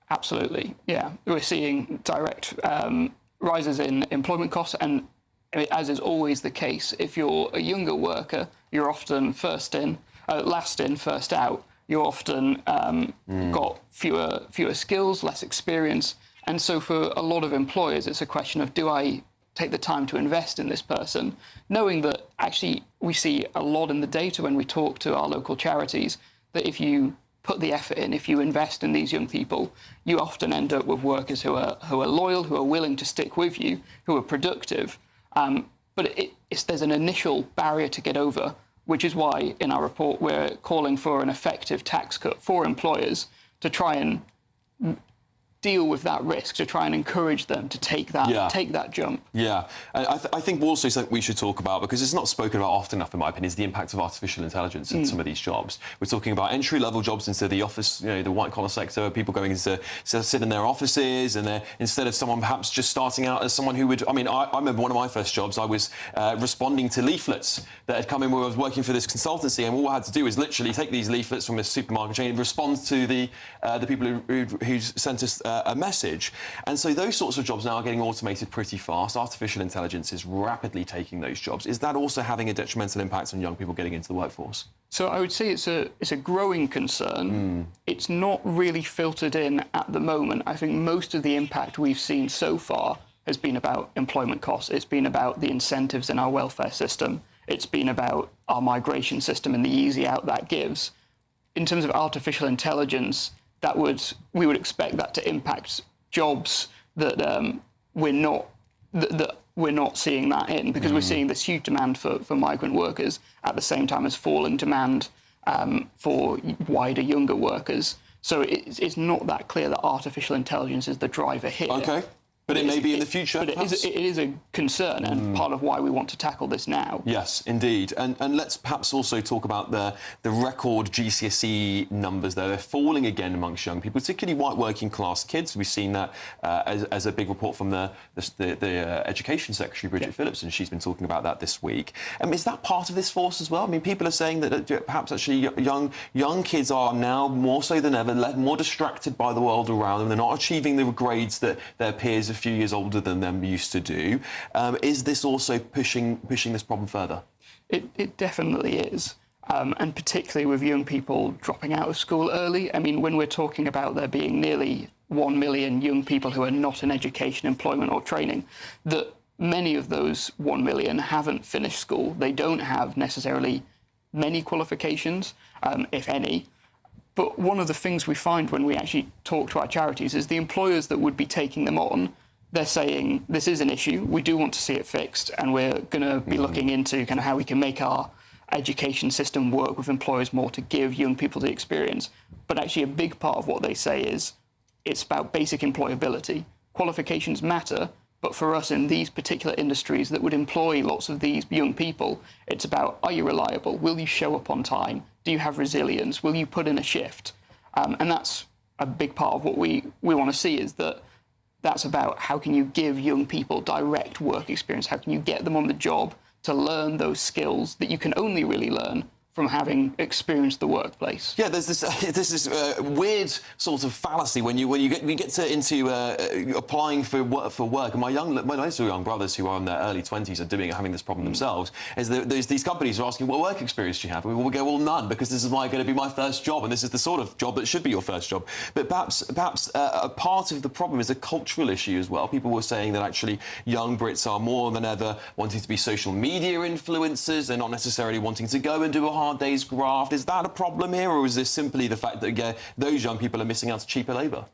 Absolutely, yeah. We're seeing direct rises in employment costs, and as is always the case, if you're a younger worker, you're often last in, first out. You're often got fewer skills, less experience. And so for a lot of employers, it's a question of, do I take the time to invest in this person? Knowing that actually we see a lot in the data when we talk to our local charities, that if you put the effort in, if you invest in these young people, you often end up with workers who are loyal, who are willing to stick with you, who are productive. But there's an initial barrier to get over, which is why in our report we're calling for an effective tax cut for employers to try and deal with that risk, to try and encourage them to take that jump. Yeah, I think also something we should talk about, because it's not spoken about often enough, in my opinion, is the impact of artificial intelligence in some of these jobs. We're talking about entry-level jobs into the office, the white-collar sector, people going to sit in their offices, and instead of someone perhaps just starting out as someone who would... I mean, I remember one of my first jobs, I was responding to leaflets that had come in where I was working for this consultancy, and all I had to do was literally take these leaflets from this supermarket chain and respond to the people who sent us a message. And so those sorts of jobs now are getting automated pretty fast. Artificial intelligence is rapidly taking those jobs. Is that also having a detrimental impact on young people getting into the workforce? So I would say it's a growing concern. It's not really filtered in at the moment. I think most of the impact we've seen so far has been about employment costs. It's been about the incentives in our welfare system. It's been about our migration system and the easy out that gives. In terms of artificial intelligence, we would expect that to impact jobs that we're not seeing that in, because we're seeing this huge demand for migrant workers at the same time as falling demand for wider younger workers. So it's not that clear that artificial intelligence is the driver here. Okay. But it may be in the future. But it is a concern, and part of why we want to tackle this now. Yes, indeed. And let's perhaps also talk about the record GCSE numbers there. They're falling again amongst young people, particularly white working class kids. We've seen that as a big report from the Education Secretary, Bridget Phillips, and she's been talking about that this week. Is that part of this force as well? I mean, people are saying that perhaps actually young kids are now more so than ever more distracted by the world around them. They're not achieving the grades that their peers a few years older than them used to do. Is this also pushing this problem further? It definitely is. And particularly with young people dropping out of school early. I mean, when we're talking about there being nearly 1 million young people who are not in education, employment or training, that many of those 1 million haven't finished school. They don't have necessarily many qualifications, if any. But one of the things we find when we actually talk to our charities is the employers that would be taking them on, they're saying this is an issue, we do want to see it fixed, and we're going to be looking into kind of how we can make our education system work with employers more to give young people the experience. But actually a big part of what they say is it's about basic employability. Qualifications matter, but for us in these particular industries that would employ lots of these young people, it's about, are you reliable? Will you show up on time? Do you have resilience? Will you put in a shift? And that's a big part of what we want to see, is that that's about how can you give young people direct work experience? How can you get them on the job to learn those skills that you can only really learn from having experienced the workplace? Yeah, there's this weird sort of fallacy when you get into applying for work. And my young brothers who are in their early 20s are having this problem themselves. Is there's these companies are asking, what work experience do you have? And we go, well, none, because this is going to be my first job, and this is the sort of job that should be your first job. But perhaps a part of the problem is a cultural issue as well. People were saying that actually young Brits are more than ever wanting to be social media influencers. They're not necessarily wanting to go and do a hard day's graft. Is that a problem here, or is this simply the fact that those young people are missing out to cheaper labour?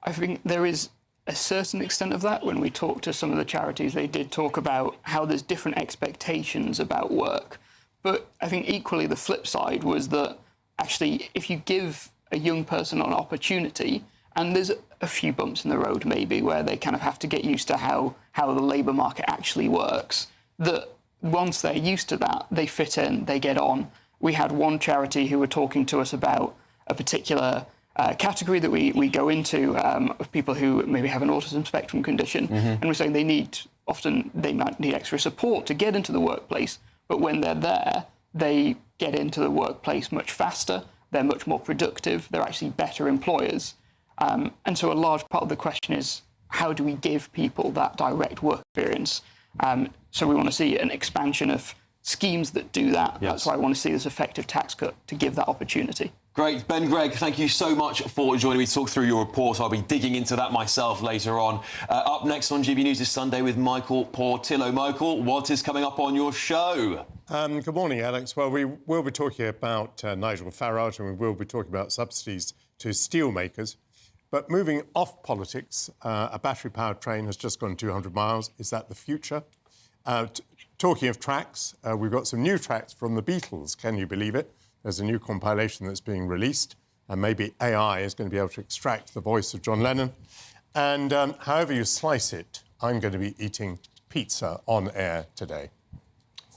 I think there is a certain extent of that. When we talk to some of the charities, they did talk about how there's different expectations about work. But I think equally the flip side was that actually if you give a young person an opportunity, and there's a few bumps in the road maybe where they kind of have to get used to how the labour market actually works, that once they're used to that, they fit in, they get on. We had one charity who were talking to us about a particular category that we go into of people who maybe have an autism spectrum condition, and we're saying they might need extra support to get into the workplace, but when they're there, they get into the workplace much faster, they're much more productive, they're actually better employers. And so a large part of the question is, how do we give people that direct work experience? So we want to see an expansion of schemes that do that. Yes. That's why I want to see this effective tax cut to give that opportunity. Great. Ben Gregg, thank you so much for joining me to talk through your report. I'll be digging into that myself later on. Up next on GB News this Sunday with Michael Portillo. Michael, what is coming up on your show? Good morning, Alex. Well, we will be talking about Nigel Farage, and we will be talking about subsidies to steel makers. But moving off politics, a battery-powered train has just gone 200 miles. Is that the future? Talking of tracks, we've got some new tracks from the Beatles. Can you believe it? There's a new compilation that's being released, and maybe AI is going to be able to extract the voice of John Lennon. And however you slice it, I'm going to be eating pizza on air today.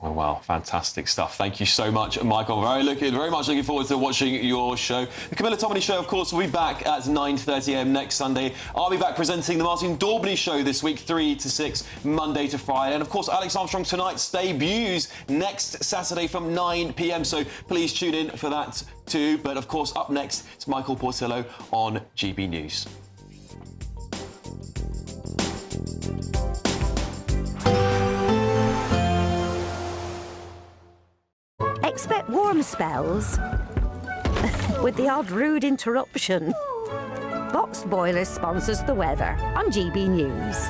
Oh, wow, fantastic stuff. Thank you so much, Michael. Very much looking forward to watching your show. The Camilla Tominey Show, of course, will be back at 9:30 a.m. next Sunday. I'll be back presenting the Martin Daubney Show this week, 3 to 6, Monday to Friday. And, of course, Alex Armstrong tonight's debuts next Saturday from 9 p.m. So please tune in for that too. But, of course, up next, it's Michael Portillo on GB News. Expect warm spells with the odd rude interruption. Boxed Boilers sponsors the weather on GB News.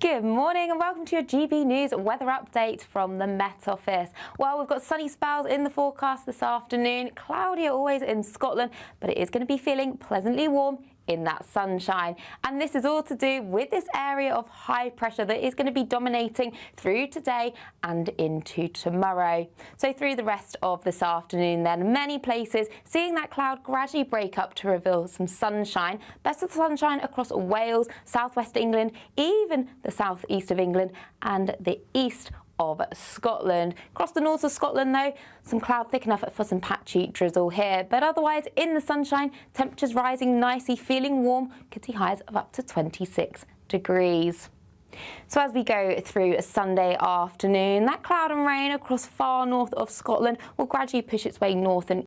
Good morning and welcome to your GB News weather update from the Met Office. Well, we've got sunny spells in the forecast this afternoon, cloudy always in Scotland, but it is going to be feeling pleasantly warm in that sunshine. And this is all to do with this area of high pressure that is going to be dominating through today and into tomorrow. So through the rest of this afternoon then, many places seeing that cloud gradually break up to reveal some sunshine. Best of the sunshine across Wales, southwest England, even the southeast of England and the east of Scotland. Across the north of Scotland though, some cloud thick enough for some patchy drizzle here, but otherwise in the sunshine, temperatures rising nicely, feeling warm, could see highs of up to 26 degrees. So as we go through a Sunday afternoon, that cloud and rain across far north of Scotland will gradually push its way north and